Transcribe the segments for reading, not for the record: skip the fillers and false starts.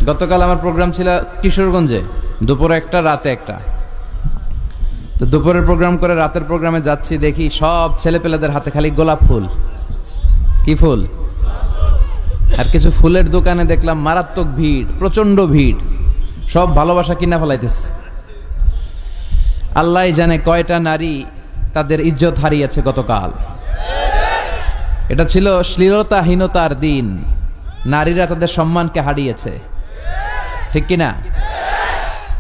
গতকাল আমার প্রোগ্রাম ছিল কিশোরগঞ্জে, দুপুরে একটা রাতে একটা। তো দুপুরের প্রোগ্রাম করে রাতের প্রোগ্রামে যাচ্ছি, দেখি সব ছেলেপেলেদের হাতে খালি গোলাপ ফুল। কি ফুল? আর কিছু ফুলের দোকানে দেখলাম মারাত্মক ভিড়, প্রচন্ড ভিড়, সব ভালোবাসা কিনা ফেলাইতেছে। আল্লাহ জানে কয়টা নারী তাদের ইজ্জত হারিয়েছে গতকাল। এটা ছিল শ্লীলতাহীনতার দিন, নারীরা তাদের সম্মানকে হারিয়েছে, ঠিক কিনা?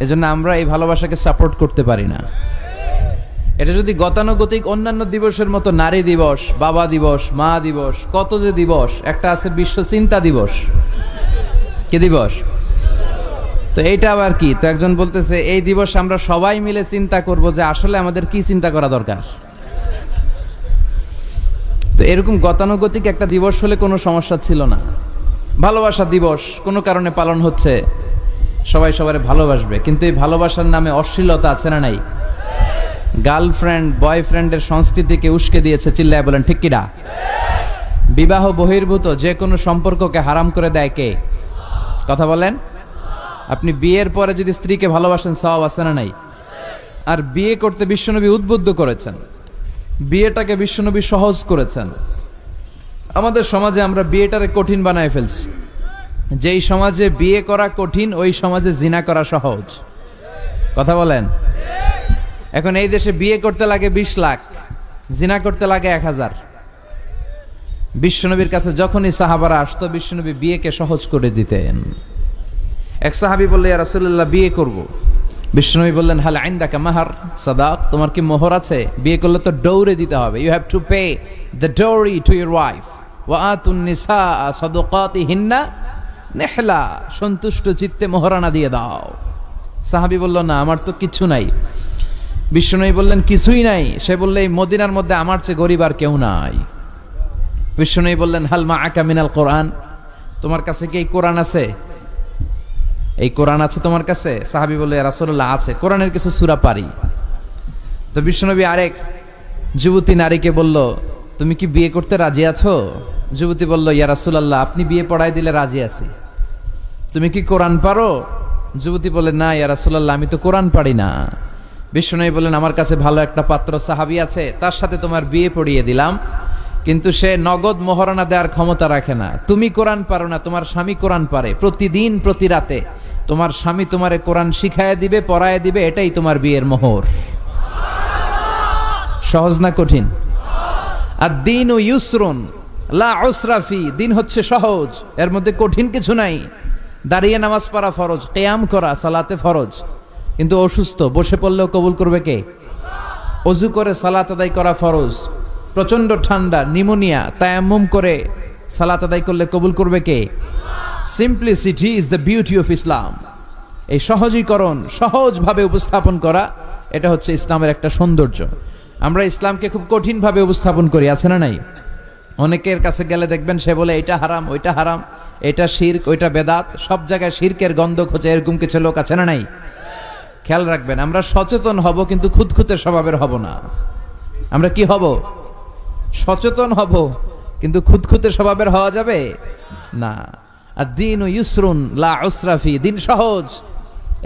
এজন্য আমরা এই ভালোবাসাকে সাপোর্ট করতে পারি না। এটা যদি গতানুগতিক অন্যান্য দিবসের মতো নারী দিবস, বাবা দিবস, মা দিবস, কত যে দিবস, একটা আছে বিশ্ব চিন্তা দিবস। কি দিবস? তো এইটা আবার কি? তো একজন বলতেছে এই দিবস আমরা সবাই মিলে চিন্তা করব যে আসলে আমাদের কি চিন্তা করা দরকার। তো এরকম গতানুগতিক একটা দিবস হলে কোনো সমস্যা ছিল না। ভালোবাসা দিবস কোনো কারণে পালন হচ্ছে, সবাই সবারে ভালোবাসবে, কিন্তু এই ভালোবাসার নামে অশ্লীলতা আছে না নাই? গার্লফ্রেন্ড বয়ফ্রেন্ডের সংস্কৃতিকে উস্কে দিয়েছে, চিল্লায় বলেন ঠিক কিনা? বিবাহ বহির্ভূত যে কোনো সম্পর্ককে হারাম করে দেয় কে? কথা বলেন। আপনি বিয়ের পরে যদি স্ত্রীকে ভালোবাসেন, সওয়াব আছে না নাই? আর বিয়ে করতে বিশ্বনবী উদ্বুদ্ধ করেছেন, বিয়েটাকে বিশ্বনবী সহজ করেছেন। আমাদের সমাজে আমরা বিয়েটারে কঠিন বানায় ফেলছি। যেই সমাজে বিয়ে করা কঠিন, ওই সমাজে জিনা করা সহজ। কথা বলেন। এখন এই দেশে বিয়ে করতে লাগে 20 লাখ, জিনা করতে লাগে 1000। বিশ্বনবীর কাছে যখনই সাহাবারা আসতো, বিশ্বনবী বিয়েকে সহজ করে দিতেন। এক সাহাবী বলল, ইয়া রাসূলুল্লাহ বিয়ে করব। বিশ্বনবী বললেন, হাল ইনদাকা মাহর সাদাক, তোমার কি মোহর আছে? বিয়ে করলে তো ডৌরি দিতে হবে, you have to pay the dowry to your wife ওয়া আতুন নিসা সাদাকাতিহিন্না নিহলা, সন্তুষ্ট চিত্তে মোহরানা দিয়ে দাও। সাহাবী বলল, না আমার তো কিছু নাই। বিশ্বনবী বললেন, কিছুই নাই? সে বললে, এই মদিনার মধ্যে আমার চেয়ে গরিব আর কেউ নাই। বিশ্বনবী বললেন, হাল মাআকা মিনাল কোরআন, তোমার কাছে কি এই কোরআন আছে? এই কোরআন আছে তোমার কাছে? সাহাবী বলল, ইয়া রাসূলুল্লাহ আছে, কোরআনের কিছু সূরা পারি। তো বিশ্বনবী আরেক যুবতী নারীকে বলল, তুমি কি বিয়ে করতে রাজি আছো? যুবতী বলল, ইয়া রাসূলুল্লাহ আপনি বিয়ে পড়ায় দিলে রাজি আছি। তুমি কি কোরআন পারো? যুবতী বললেন, না ইয়া রাসূলুল্লাহ আমি তো কোরআন পারি না। বিশ্বনবী বললেন, আমার কাছে ভালো একটা পাত্র সাহাবী আছে, তার সাথে তোমার বিয়ে পড়িয়ে দিলাম, কিন্তু সে নগদ মোহরানা দেওয়ার ক্ষমতা রাখে না। তুমি কোরআন পারো না, তোমার স্বামী কোরআন পারে। প্রতিদিন প্রতি রাতে তোমার স্বামী তোমারে কোরআন শিখায় দিবে, পড়ায় দিবে, এটাই তোমার বিয়ের মোহর। সহজ না কঠিন? আদ-দীনু ইউসরুন লা উসরা ফি, দিন হচ্ছে সহজ, এর মধ্যে কঠিন কিছু নাই। দাঁড়িয়ে নামাজ পড়া ফরজ, কিয়াম করা সালাতে ফরজ, কিন্তু অসুস্থ বসে পড়লেও কবুল করবে কে? অজু করে সালাত আদায় করা ফরজ। প্রচন্ড ঠান্ডা, নিউমোনিয়া, তায়াম্মুম করে সালাত আদায় করলে কবুল করবে কে? Simplicity is the beauty of Islam. এই সহজীকরণ, সহজভাবে উপস্থাপন করা, এটা হচ্ছে ইসলামের একটা সৌন্দর্য। আমরা ইসলামকে খুব কঠিনভাবে উপস্থাপন করি, আছে না নাই? অনেকের কাছে গেলে দেখবেন সে বলে এটা হারাম, ওইটা হারাম, এটা শিরক, ওইটা বেদাত, সব জায়গায় শিরকের গন্ধ খোঁজে, এরকম কিছু লোক আছে না নাই? খেয়াল রাখবেন, আমরা সচেতন হব কিন্তু খুঁতখুঁতে স্বভাবের হব না। আমরা কি হব? সচেতন হব, কিন্তু খুঁতখুঁতে স্বভাবের হওয়া যাবে না। আদ-দীনু ইউসরুন লা উসরা ফি, দিন সহজ,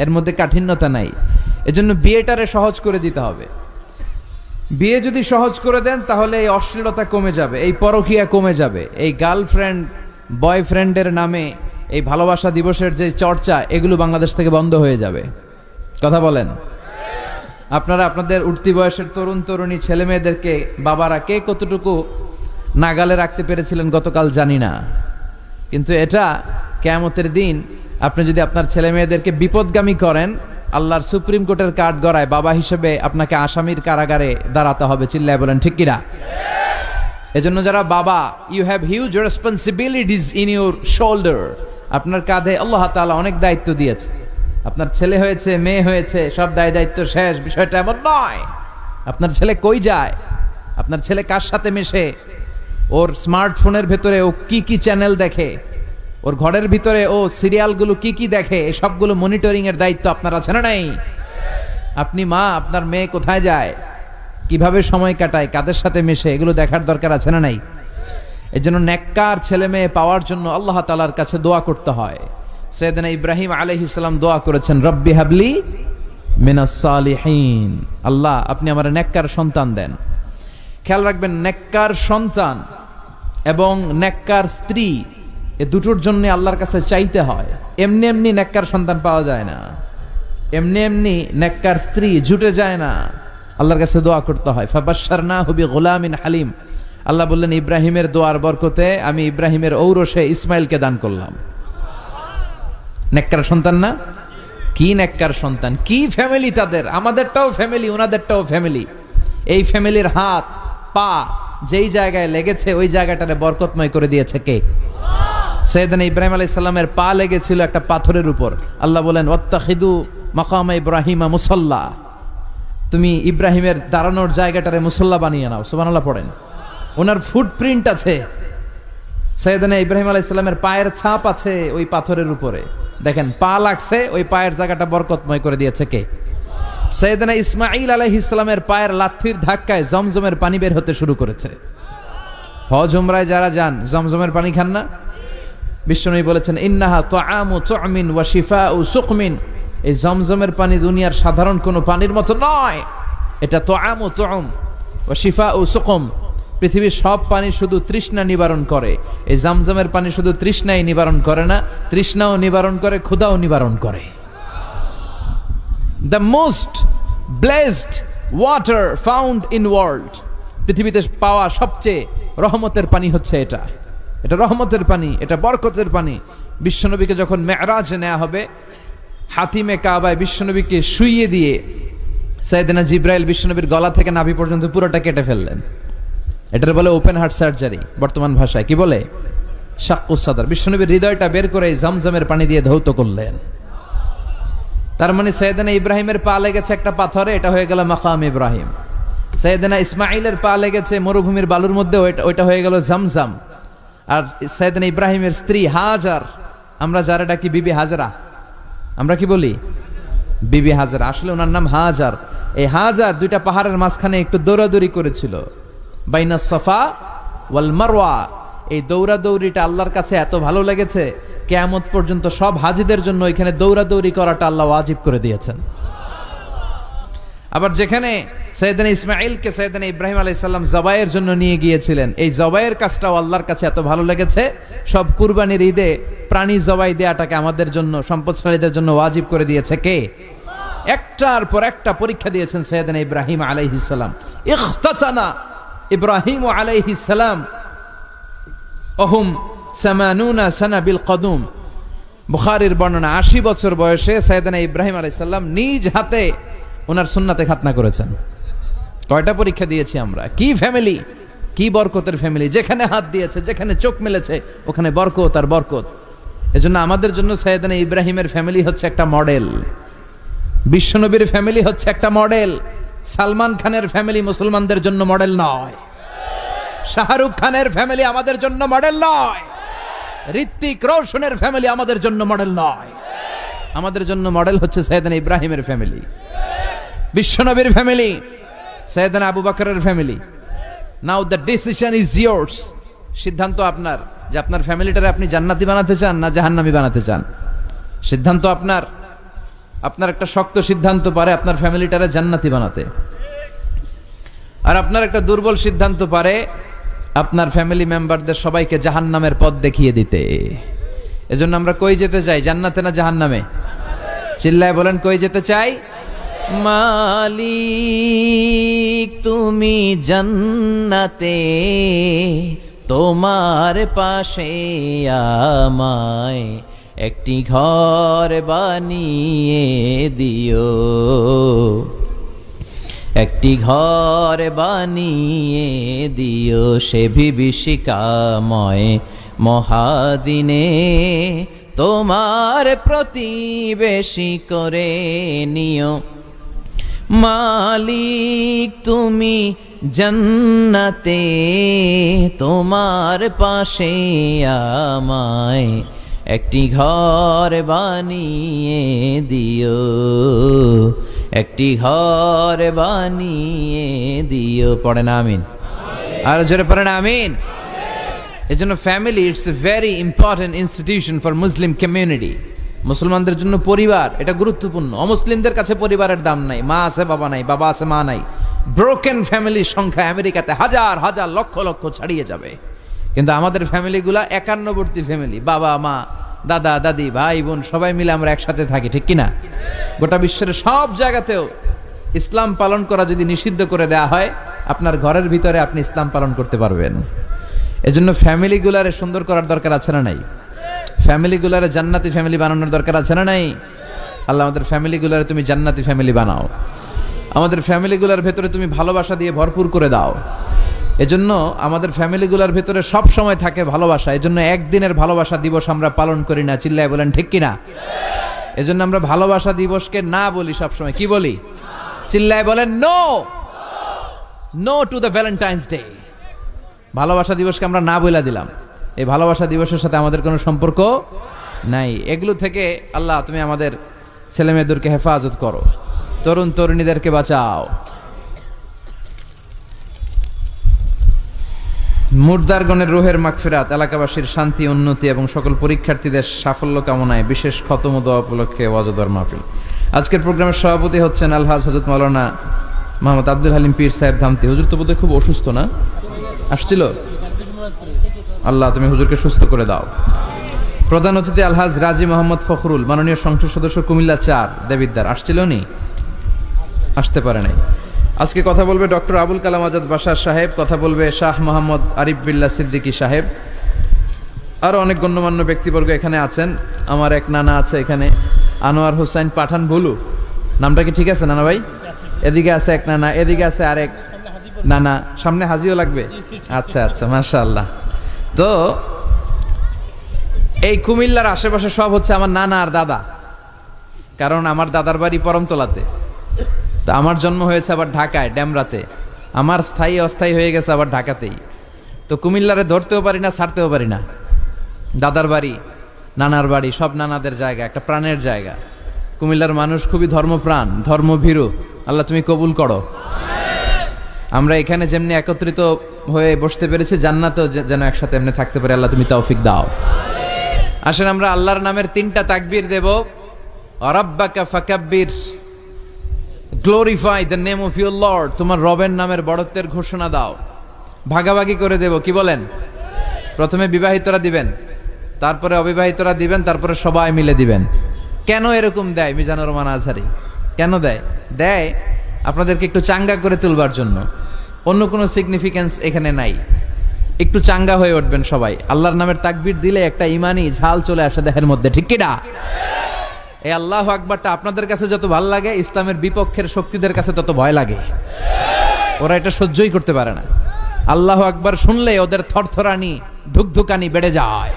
এর মধ্যে কাঠিন্যতা নাই। এজন্য বিয়েটারে সহজ করে দিতে হবে। বিয়ে যদি সহজ করে দেন তাহলে এই অশ্লীলতা কমে যাবে, এই পরকীয়া কমে যাবে, এই গার্লফ্রেন্ড বয়ফ্রেন্ডের নামে এই ভালোবাসা দিবসের যে চর্চা, এগুলো বাংলাদেশ থেকে বন্ধ হয়ে যাবে। কথা বলেন। আপনারা আপনাদের উঠতি বয়সের তরুণ তরুণী ছেলে মেয়েদেরকে বাবারা কে কতটুকু নাগালে রাখতে পেরেছিলেন গতকাল জানি না, কিন্তু এটা কিয়ামতের দিন আপনি যদি আপনার ছেলে মেয়েদেরকে বিপদগামী করেন, আল্লাহর সুপ্রিম কোর্টের কাঠ গড়ায় বাবা হিসেবে আপনাকে আসামির কারাগারে দাঁড়াতে হবে। চিল্লায় বলেন ঠিক কিনা? এজন্য যারা বাবা, you have huge responsibilities in your shoulder. আপনার কাঁধে আল্লাহ তাআলা অনেক দায়িত্ব দিয়েছে। আপনার ছেলে হয়েছে, মেয়ে হয়েছে, সব দায় দায়িত্ব শেষ, বিষয়টা এমন নয়। আপনার ছেলে কই যায়, আপনার ছেলে কার সাথে মেশে, ওর স্মার্টফোনের ভেতরে ও কি কি চ্যানেল দেখে, ওর ঘরের ভিতরে ও সিরিয়ালগুলো কি কি দেখে, এই সবগুলো মনিটরিং এর দায়িত্ব আপনার আছে না নাই? আপনি মা, আপনার মেয়ে কোথায় যায়, কিভাবে সময় কাটায়, কাদের সাথে মেশে, এগুলো দেখার দরকার আছে না নাই? এজন্য নেককার ছেলে মেয়ে পাওয়ার জন্য আল্লাহ তাআলার কাছে দোয়া করতে হয়। সাইয়েদনা ইব্রাহিম আলাইহিস সালাম দোয়া করেছেন, রব্বি হাবলি মিনাস সালিহিন, আল্লাহ আপনি আমার নেককার সন্তান দেন। খেয়াল রাখবেন, নেককার সন্তান এবং নেককার স্ত্রী এ দুটোর জন্য আল্লাহর কাছে চাইতে হয়। এমনি এমনি নেককার সন্তান পাওয়া যায় না, এমনি এমনি নেককার স্ত্রী জুটে যায় না, আল্লাহর কাছে দোয়া করতে হয়। ফাবাশশারনাহু বিগুলামিন হালিম, আল্লাহ বললেন ইব্রাহিমের দোয়ার বরকতে আমি ইব্রাহিমের ঔরসে ইসমাইলকে দান করলাম। নেককার সন্তান না? কি নেককার সন্তান, কি ফ্যামিলি তাদের! আমাদেরটাও ফ্যামিলি, ওনাদেরটাও ফ্যামিলি। এই ফ্যামিলির হাত পা যেই জায়গায় লেগেছে ওই জায়গাটারে বরকতময় করে দিয়েছে কে? সাইয়েদনা ইব্রাহিম আলাইহিস সালামের পা লেগেছিল একটা পাথরের উপর। আল্লাহ বলেন ওয়াত্তাখিদু মাকাম ইব্রাহিমা মুসাল্লা, তুমি ইব্রাহিমের দাঁড়ানোর জায়গাটারে মুসাল্লা বানিয়ে নাও। সুবহানাল্লাহ পড়েন। ওনার ফুটপ্রিন্ট আছে, সাইয়েদনা ইব্রাহিম আলাইহিস সালামের পায়ের ছাপ আছে ওই পাথরের উপরে। দেখেন, পা লাগছে, ওই পায়ের জায়গাটা বরকতময় করে দিয়েছে কে? সাইয়েদনা ইসমাঈল আলাইহিস সালামের পায়ের লাথির ধাক্কায় জমজমের পানি বের হতে শুরু করেছে। হজ উমরায় যারা যান জমজমের পানি খান না? বিশ্বনবী বলেছেন ইন্নাহা তুআমু তুমিন ওয়া শিফাউ সুকমিন, এই জমজমের পানি দুনিয়ার সাধারণ কোনো পানির মতো নয়, এটা তুআমু তুম ওয়া শিফাউ সুকম। পৃথিবীর সব পানি শুধু তৃষ্ণা নিবারণ করে, এই জমজমের পানি শুধু তৃষ্ণাই নিবারণ করে না, তৃষ্ণাও নিবারণ করে, ক্ষুধাও নিবারণ করে। The most blessed water found in world, পৃথিবীতে পাওয়া সবচেয়ে রহমতের পানি হচ্ছে এটা। এটা রহমতের পানি, এটা বরকতের পানি। বিশ্বনবীকে যখন মেরাজে নেওয়া হবে, হাতিমে কাবায় বিশ্বনবীকে শুইয়ে দিয়ে সাইয়েদনা জিব্রাইল বিশ্বনবীর গলা থেকে নাভি পর্যন্ত পুরোটা কেটে ফেললেন। এটার বলে ওপেন হার্ট সার্জারি, বর্তমান ভাষায় কি বলে? শাক্কুস সাদর। বিশ্বনবীর হৃদয়টা বের করে জমজমের পানি দিয়ে ধৌত করলেন। তার মানে সাইয়েদনা ইব্রাহিমের পা লেগেছে একটা পাথরে, এটা হয়ে গেল মাকাম ইব্রাহিম। সাইয়েদনা ইসমাঈলের পা লেগেছে মরুভূমির বালুর মধ্যে, ওইটা হয়ে গেল জমজম। আর সাইয়েদনা ইব্রাহিমের স্ত্রী হাজার, আমরা যারা ডাকি বিবি হাজরা, আমরা কি বলি? বিবি হাজরা, আসলে ওনার নাম হাজার। এই হাজার দুইটা পাহাড়ের মাঝখানে একটু দৌড়াদৌড়ি করেছিল, বাইনা সফা ওয়াল মারওয়া। এই দৌড়াদৌড়িটা আল্লাহর কাছে এত ভালো লেগেছে, কিয়ামত পর্যন্ত সব হাজিদের জন্য এখানে দৌড়াদৌড়ি করাটা আল্লাহ ওয়াজিব করে দিয়েছেন। আবার যেখানে সাইয়েদনা ইসমাঈলকে সাইয়েদনা ইব্রাহিম আলাইহিস সালাম জবাইয়ের জন্য নিয়ে গিয়েছিলেন, এই জবাইয়ের কাজটাও আল্লাহর কাছে এত ভালো লেগেছে, সব কুরবানির ঈদে প্রাণী জবাই দেয়াটাকে আমাদের জন্য, সম্পদশালীদের জন্য ওয়াজিব করে দিয়েছে কে? একটার পর একটা পরীক্ষা দিয়েছেন সাইয়েদনা ইব্রাহিম আলাইহিস সালাম। ইখতাতানা ইব্রাহিম আলাইহিস সালাম ওহুম 80 সানা বিল কদুম। বুখারীর বর্ণনা, 80 বছর বয়সে সাইয়েদনা ইব্রাহিম আলাইহিস সালাম নিজ হাতে ওনার সুন্নাতে খাতনা করেছেন। কয়টা পরীক্ষা দিয়েছি আমরা! কি ফ্যামিলি, কি বরকতের ফ্যামিলি! যেখানে হাত দিয়েছে, যেখানে চোখ মেলেছে, ওখানে বরকত আর বরকত। এজন্য আমাদের জন্য সাইয়েদনা ইব্রাহিমের ফ্যামিলি হচ্ছে একটা মডেল, বিশ্বনবীর ফ্যামিলি হচ্ছে একটা মডেল। সালমান খানের ফ্যামিলি মুসলমানদের জন্য মডেল নয়, শাহরুখ খানের ফ্যামিলি আমাদের জন্য মডেল নয়, ঋত্বিক রোশনের ফ্যামিলি আমাদের জন্য মডেল নয়। আমাদের জন্য মডেল হচ্ছে সাইয়েদনা ইব্রাহিমের ফ্যামিলি, বিশ্বনবীর ফ্যামিলি, সাইয়েদনা আবু বকরের family. Now the decision is years. সিদ্ধান্ত আপনার যে আপনার ফ্যামিলিটারে আপনি জান্নাতি বানাতে চান না জাহান্নামী বানাতে চান। সিদ্ধান্ত আপনার। আপনার একটা শক্ত সিদ্ধান্ত পারে আপনার ফ্যামিলিটারে জান্নাতি বানাতে, আর আপনার একটা দুর্বল সিদ্ধান্ত পারে আপনার ফ্যামিলি মেম্বারদের সবাইকে জাহান্নামের পথ দেখিয়ে দিতে। এজন্য আমরা কই যেতে চাই, জান্নাতে না জাহান্নামে? চিল্লায় বলেন, কই যেতে চাই? মালিক তুমি জান্নাতে, তোমার পাশে আমায় একটি ঘর বানিয়ে দিও, একটি ঘর বানিয়ে দিও সে বিভীষিকাময় মহাদিনে, তোমার প্রতিবেশী করে নিও। মালিক তুমি জান্নাতে, তোমার পাশে আমায় একটি ঘর বানিয়ে দিও, একটি ঘর বানিয়ে দিও। পড়েন আমিন। আর জোরে পড়েন আমিন। এজন্য family it's a very important institution for Muslim community. মুসলমানদের জন্য পরিবার এটা গুরুত্বপূর্ণ। অমুসলিমদের কাছে পরিবারের দাম নাই, মা আছে বাবা নাই, বাবা আছে মা নাই। ব্রোকেন ফ্যামিলির সংখ্যা আমেরিকাতে হাজার হাজার লক্ষ লক্ষ ছাড়িয়ে যাবে, কিন্তু আমাদের ফ্যামিলিগুলা একান্নবর্তী ফ্যামিলি, বাবা মা দাদা দাদি ভাই বোন সবাই মিলে আমরা একসাথে থাকি, ঠিক কিনা? গোটা বিশ্বের সব জায়গাতেও ইসলাম পালন করা যদি নিষিদ্ধ করে দেয়া হয়, আপনার ঘরের ভিতরে আপনি ইসলাম পালন করতে পারবেন। এজন্য ফ্যামিলিগুলারে সুন্দর করার দরকার আছে না নাই? ফ্যামিলিগুলারে জান্নাতি ফ্যামিলি বানানোর দরকার আছে না নাই? আল্লাহ আমাদের ফ্যামিলিগুলারে তুমি জান্নাতি ফ্যামিলি বানাও, আমাদের ফ্যামিলিগুলার ভেতরে তুমি ভালোবাসা দিয়ে ভরপুর করে দাও। এজন্য আমাদের ফ্যামিলিগুলার ভেতরে সব সময় থাকে ভালোবাসা। এজন্য একদিনের ভালোবাসা দিবস আমরা পালন করি না, চিল্লায় বলেন ঠিক কিনা? এজন্য আমরা ভালোবাসা দিবসকে না বলি, সব সময় কি বলি? চিল্লায় বলেন no, no to the Valentine's Day. ভালোবাসা দিবসকে আমরা না বলে দিলাম। এই ভালোবাসা দিবসের সাথে আমাদের কোনো সম্পর্ক নাই। এগুলো থেকে আল্লাহ তুমি আমাদের ছেলেমেয়েদেরকে হেফাজত করো, তরুণ তরুণীদেরকে বাঁচাও। মুর্দারগণের রুহের মাগফিরাত, এলাকাবাসীর শান্তি উন্নতি এবং সকল পরীক্ষার্থীদের সাফল্য কামনায় বিশেষ খতম দোয়া উপলক্ষে ওয়াজদার মাহফিল। আজকের প্রোগ্রামের সভাপতি হচ্ছেন আলহাজ হযরত মাওলানা মোহাম্মদ আব্দুল হালিম পীর সাহেব ধামতি। হুজুর তো বোধহয় খুব অসুস্থ না? আসছিল? আল্লাহ তুমি হুজুরকে সুস্থ করে দাও। প্রধান অতিথি আলহাজ রাজি মোহাম্মদ ফখরুল, মাননীয় সংসদ সদস্য কুমিল্লা ৪ দেবিদ্দার। আসছিল নি? আসতে পারে নাই। আজকে কথা বলবে ডক্টর আবুল কালাম আজাদ বাশার সাহেব, কথা বলবে শাহ মোহাম্মদ আরিফ বিল্লাহ সিদ্দিকী সাহেব। আরো অনেক গণ্যমান্য ব্যক্তিবর্গ এখানে আছেন। আমার এক নানা আছে এখানে, আনোয়ার হোসেন পাঠান ভুলু, নামটা কি ঠিক আছে নানা ভাই? এদিকে আছে এক নানা, এদিকে আছে আরেক নানা, সামনে হাজিও লাগবে। আচ্ছা আচ্ছা, মাশাআল্লাহ। তো এই কুমিল্লার আশেপাশে সব হচ্ছে আমার নানা আর দাদা, কারণ আমার দাদার বাড়ি পরমতলাতে, তা আমার জন্ম হয়েছে আবার ঢাকায় ড্যামরাতে, আমার স্থায়ী অস্থায়ী হয়ে গেছে আবার ঢাকাতেই। তো কুমিল্লারে ধরতেও পারি না, ছাড়তেও পারি না। দাদার বাড়ি, নানার বাড়ি, সব নানাদের জায়গা, একটা প্রাণের জায়গা। কুমিল্লার মানুষ খুবই ধর্মপ্রাণ, ধর্মভীরু। আল্লাহ তুমি কবুল করো। আমরা এখানে যেমনি একত্রিত হয়ে বসতে পেরেছি, জান্নাতেও যেন একসাথে এমনি থাকতে পারে, আল্লাহ তুমি তৌফিক দাও। আসেন আমরা আল্লাহর নামের 3টা তাকবীর দেব। রাব্বাকা ফাকাব্বির, glorify the name of your lord. তোমার রবের নামের বড়ত্বের ঘোষণা দাও। ভাগাভাগি করে দেব, কি বলেন? প্রথমে বিবাহিতরা দিবেন, তারপরে অবিবাহিতরা দিবেন, তারপরে সবাই মিলে দিবেন। কেন এরকম দেয় মিজানুর রহমান আজহারী? কেন দেয়? দেয় আপনাদেরকে একটু চাঙ্গা করে তুলবার জন্য, অন্য কোনো সিগনিফিকেন্স এখানে নাই। একটু চাঙ্গা হয়ে উঠবেন সবাই। আল্লাহর নামের তাকবীর দিলে একটা ইমানি ঝাল চলে আসে দেহের মধ্যে, ঠিক কি না? এই আল্লাহু আকবারটা আপনাদের কাছে যত ভালো লাগে, ইসলামের বিপক্ষের শক্তিদের কাছে তত ভয় লাগে। ওরা এটা সহ্যই করতে পারে না। আল্লাহু আকবার শুনলে ওদের থরথরানি ধুকধুকানি বেড়ে যায়।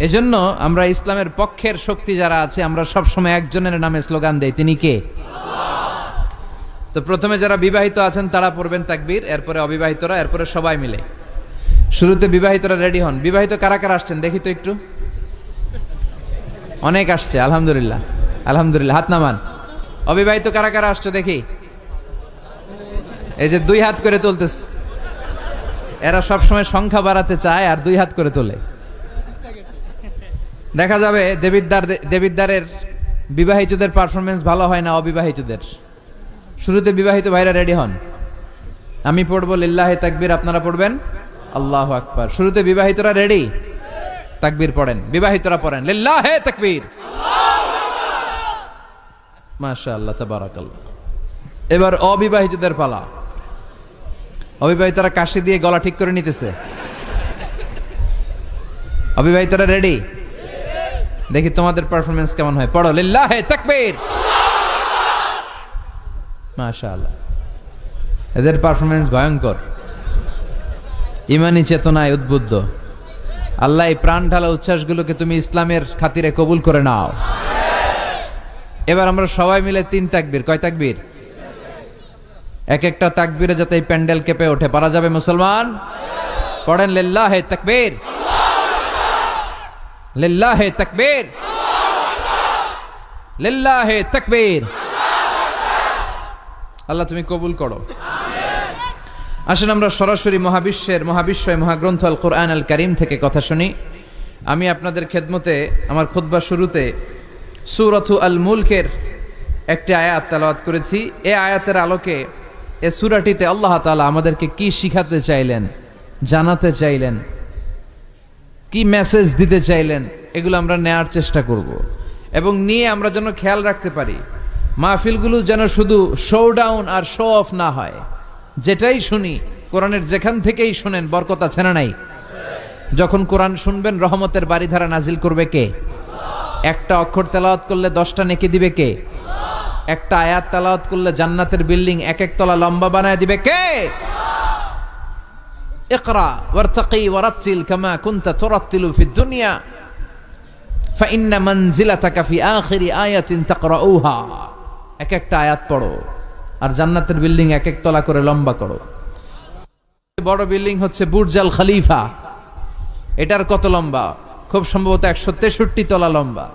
এজন্য আমরা ইসলামের পক্ষের শক্তি যারা আছে, আমরা সব সময় একজনের নামে স্লোগান দেই, তিনি কে? তো প্রথমে যারা বিবাহিত আছেন তারা পড়বেন তাকবীর, এরপরে অবিবাহিতরা, এরপরে সবাই মিলে। শুরুতে বিবাহিতরা রেডি হন। বিবাহিত কারা কারা আসছেন দেখি তো একটু? অনেক আসছে, আলহামদুলিল্লাহ আলহামদুলিল্লাহ, হাত নামান। অবিবাহিত কারা কারা আসছে দেখি? এই যে 2 হাত করে তুলতেছে। এরা সবসময় সংখ্যা বাড়াতে চায় আর 2 হাত করে তোলে। দেখা যাবে দেবিদ্দারের বিবাহিতদের পারফরমেন্স ভালো হয় না অবিবাহিতদের। শুরুতে বিবাহিত ভাইরা রেডি হন। আমি পড়বো লিল্লাহে তাকবীর, আপনারা পড়বেন আল্লাহু আকবার। শুরুতে বিবাহিতরা রেডি? তাকবীর পড়েন, বিবাহিতরা পড়েন লিল্লাহে তাকবীর। মাশাআল্লাহ তাবারাকাল্লাহ। এবার অবিবাহিতদের পালা। অবিবাহিতরা কাশি দিয়ে গলা ঠিক করে নিতেছে। অবিবাহিতরা রেডি? দেখি তোমাদের পারফরমেন্স কেমন হয়। পড়ো লিল্লাহে তাকবীর। মাশাআল্লাহ, এদের পারফরমেন্স ভয়ঙ্কর, ইমানি চেতনায় উদ্বুদ্ধ। আল্লাহ এই প্রাণ ঢালা উচ্ছ্বাসগুলোকে তুমি ইসলামের খাতিরে কবুল করে নাও। এবার আমরা সবাই মিলে 3 তাকবীর। কয় তাকবীর? এক একটা তাকবীরে যাতে এই প্যান্ডেল কেঁপে ওঠে। পারা যাবে মুসলমান? পড়েন লিল্লাহে তাকবীর, লিল্লাহে তাকবীর, লিল্লাহে তাকবীর। আল্লাহ তুমি কবুল করো। আসেন আমরা সরাসরি মহাবিশ্বের মহাবিশ্বয় মহাগ্রন্থ আল কোরআন আল কারীম থেকে কথা শুনি। আমি আপনাদের খেদমতে আমার খুতবার শুরুতে সূরাতু আল মুলকের একটি আয়াত তেলাওয়াত করেছি। এই আয়াতের আলোকে এই সূরাটিতে আল্লাহ তাআলা আমাদেরকে কি শিখাতে চাইলেন, জানাতে চাইলেন, কি মেসেজ দিতে চাইলেন, এগুলো আমরা নেয়ার চেষ্টা করব এবং নিয়ে আমরা যেন খেয়াল রাখতে পারি মাহফিলগুলো যেন শুধু শো ডাউন আর শো অফ না হয়। যেটাই শুনি কোরআনের যেখান থেকেই শুনেন বরকত আছে না নাই? যখন কোরআন শুনবেন রহমতের বাড়িধারা নাজিল করবে কে? একটা অক্ষর তেলাওয়াত করলে 10টা নেকি দিবে কে? একটা আয়াত তেলাওয়াত করলে জান্নাতের বিল্ডিং এক এক তলা লম্বা বানায় দিবে কে? ইকরা ওয়ারতাকি ওয়ারাতিল কামা কুনতা তুরাতিলু ফিদ দুনিয়া ফাইন্না মানজিলাতাকা ফি আখিরি আয়াতিন তাকরাউহা। এক একটা আয়াত পড়ো আর জান্নাতের বিল্ডিং এক এক তলা করে লম্বা করো। বড় বিল্ডিং হচ্ছে বুর্জ আল খলিফা, এটার কত লম্বা? খুব সম্ভবত 163 তলা লম্বা।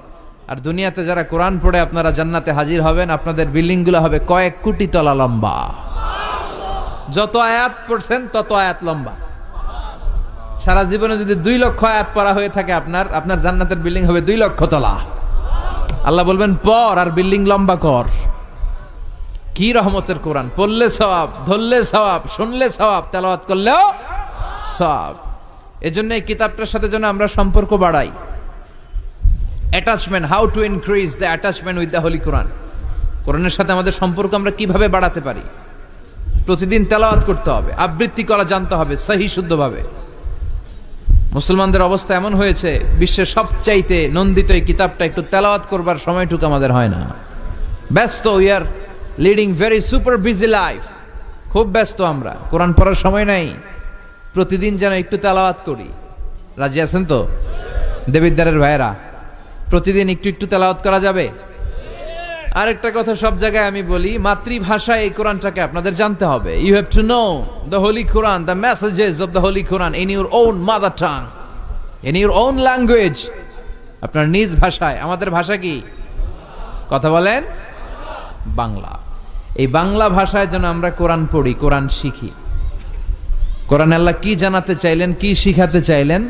আর দুনিয়াতে যারা কোরআন পড়ে আপনারা জান্নাতে হাজির হবেন, আপনাদের বিল্ডিং গুলো হবে কয়েক কোটি তলা লম্বা। যত আয়াত পড়ছেন তত আয়াত লম্বা। সারা জীবনে যদি 2 লক্ষ আয়াত পড়া হয়ে থাকে আপনার জান্নাতের বিল্ডিং হবে 2 লক্ষ তলা। আল্লাহ বলবেন পড় আর বিল্ডিং লম্বা কর। কি রহমতের কোরআন! পড়লে সওয়াব, ধরলে সওয়াব, শুনলে সওয়াব, তেলাওয়াত করলেও সওয়াব। এজন্য এই কিতাবটার সাথে যেন আমরা সম্পর্ক বাড়াই। Attachment, how to increase the attachment with the holy Quran. কোরআনের সাথে আমাদের সম্পর্ক আমরা কিভাবে বাড়াতে পারি? প্রতিদিন তেলাওয়াত করতে হবে, আবৃত্তি করা জানতে হবে সহি শুদ্ধভাবে। মুসলমানদের অবস্থা এমন হয়েছে, বিশ্বের সবচাইতে নন্দিত এই কিতাবটা একটু তেলাওয়াত করবার সময়টুকু আমাদের হয় না। ব্যস্ত, we are leading very super busy life. খুব ব্যস্ত আমরা, কোরআন পড়ার সময় নাই। প্রতিদিন যেন একটু তেলাওয়াত করি। রাজি আছেন তো দেবিদ্বারের ভাইয়েরা? প্রতিদিন একটু একটু তেলাওয়াত করা যাবে? আরেকটা কথা সব জায়গায় আমি বলি, মাতৃভাষায় এই কোরআনটাকে আপনাদের জানতে হবে। You have to know the holy Quran, the messages of the holy Quran in your own mother tongue, in your own language, আপনার নিজ ভাষায়। আমাদের ভাষা কি? কথা বলেন, বাংলা। এই বাংলা ভাষায় যেন আমরা কোরআন পড়ি, কোরআন শিখি। কোরআন আল্লাহ কি জানাতে চাইলেন, কি শিখাতে চাইলেন,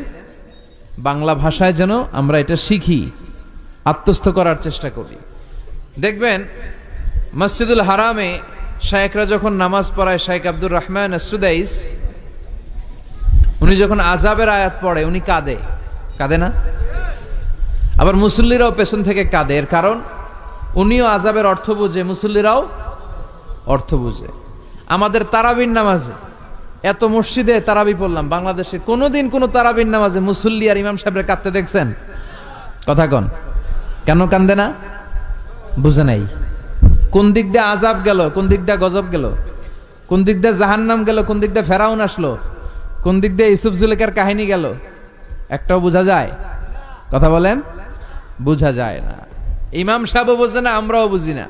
বাংলা ভাষায় যেন আমরা এটা শিখি, আত্মস্থ করার চেষ্টা করি। দেখবেন মসজিদুল হারামে শায়েখরা যখন নামাজ পড়ায়, শায়েখ আব্দুর রহমান আস-সুদাইস, উনি যখন আযাবের আয়াত পড়ে উনি কাঁদে। কাঁদে না? আবার মুসল্লিরাও পেছন থেকে কাঁদে। এর কারণ উনিও আযাবের অর্থ বুঝে, মুসল্লিরাও অর্থ বুঝে। আমাদের তারাবির নামাজে, এত মসজিদে তারাবি পড়লাম, বাংলাদেশে কোনোদিন কোন তারাবির নামাজে মুসল্লি আর ইমাম সাহেবরা কাঁদতে দেখছেন? কথা কন, কেন কান্দে না? বুঝে নাই। কোন দিক দিয়ে আযাব গেল, কোন দিক দিয়ে গজব গেল, কোন দিক দিয়ে জাহান্নাম গেল, কোন দিক দিয়ে ফেরাউন আসলো, কোন দিক দিয়ে ইউসুফ জুলেখার কাহিনী গেল, একটাও বোঝা যায়? কথা বলেন, বোঝা যায় না। ইমাম সাহেবও বোঝে না, আমরাও বুঝি না,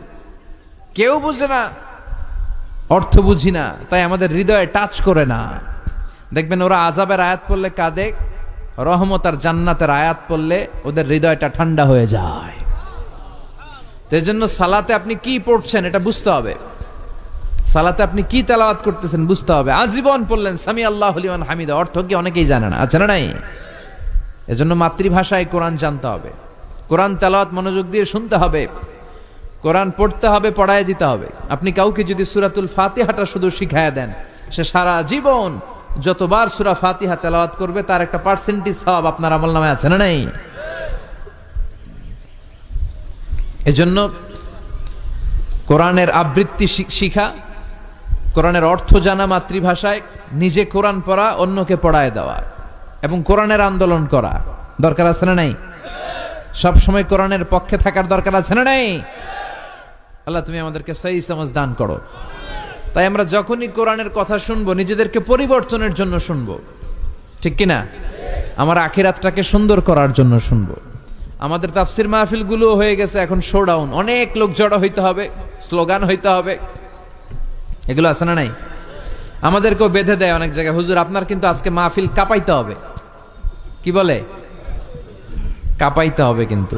কেউ বুঝে না, অর্থ বুঝি না, তাই আমাদের হৃদয়ে টাচ করে না। দেখবেন ওরা আযাবের আয়াত পড়লে কাঁদে, রহমত আর জান্নাতের আয়াত পড়লে ওদের হৃদয়টা ঠান্ডা হয়ে যায়। এই জন্য সালাতে আপনি কি পড়ছেন এটা বুঝতে হবে, সালাতে আপনি কি তেলাওয়াত করতেছেন বুঝতে হবে। আজীবন পড়লেন সামি আল্লাহু লিমান হামিদা, অর্থ কি অনেকেই জানে না, আছে না নাই? এজন্য মাতৃভাষায় কোরআন জানতে হবে, কোরআন তেলাওয়াত মনোযোগ দিয়ে শুনতে হবে, কোরআন পড়তে হবে, পড়ায় দিতে হবে। আপনি কাউকে যদি সূরাতুল ফাতিহাটা শুধু শিখায়া দেন, সে সারা জীবন যতবার সূরা ফাতিহা তেলাওয়াত করবে তার একটা পার্সেন্টেজ সওয়াব আপনার আমলনামায় আছে না নাই? এজন্য কোরআনের আবৃত্তি শিখা, কোরআনের অর্থ জানা মাতৃভাষায়, নিজে কোরআন পড়া, অন্যকে পড়ায় দেওয়া এবং কোরআনের আন্দোলন করা দরকার আছে না নাই? সব সময় কোরআনের পক্ষে থাকার দরকার আছে না নাই? আল্লাহ তুমি আমাদেরকে সহি সমাজ দান করো। তাই আমরা যখনই কোরআনের কথা শুনবো নিজেদেরকে পরিবর্তনের জন্য শুনবো, ঠিক কিনা? আমার আখিরাতটাকে সুন্দর করার জন্য শুনবো। আমাদের তাফসির মাহফিল গুলো হয়ে গেছে এখন শোডাউন, অনেক লোক জড়ো হইতে হবে, স্লোগান হইতে হবে, এগুলো আছে না নাই? আমাদেরকেও বেঁধে দেয় অনেক জায়গায়, হুজুর আপনার কিন্তু আজকে মাহফিল কাঁপাইতে হবে। কি বলে? কাঁপাইতে হবে। কিন্তু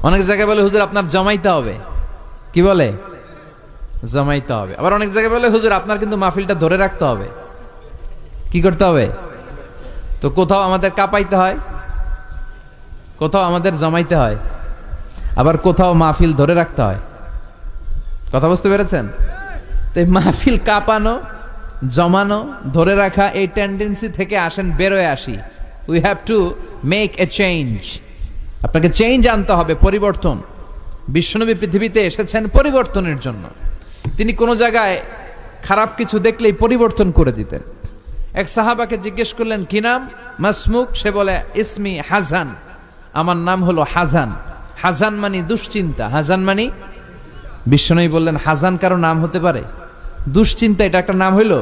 অনেক জায়গায় বলে হুজুর আপনার জমাইতে হবে। কি বলে? জমাইতে হবে। আবার অনেক জায়গায় বলে হুজুর আপনার কিন্তু মাহফিলটা ধরে রাখতে হবে। কি করতে হবে? তো কোথাও আমাদের কাঁপাইতে হয়, কোথাও আমাদের জমাইতে হয়, আবার কোথাও মাহফিল ধরে রাখতে হয়। কথা বুঝতে পেরেছেন? তো মাহফিল কাঁপানো, জমানো, ধরে রাখা, এই টেন্ডেন্সি থেকে আসেন বেরোয় আসি। We have to make a change. আপনাকে চেঞ্জ আনতে হবে, পরিবর্তন। বিশ্বনবী পৃথিবীতে এসেছেন পরিবর্তনের জন্য। তিনি কোনো জায়গায় খারাপ কিছু দেখলেই পরিবর্তন করে দিতেন। এক সাহাবাকে জিজ্ঞেস করলেন, কি নাম? মাসমুক। সে বলে, ইসমি হাজান, আমার নাম হলো হাজান। হাজান মানে দুশ্চিন্তা। হাজান মানে, বিশ্বনবী বললেন, হাজান কারো নাম হতে পারে? দুশ্চিন্তা এটা একটা নাম হইল?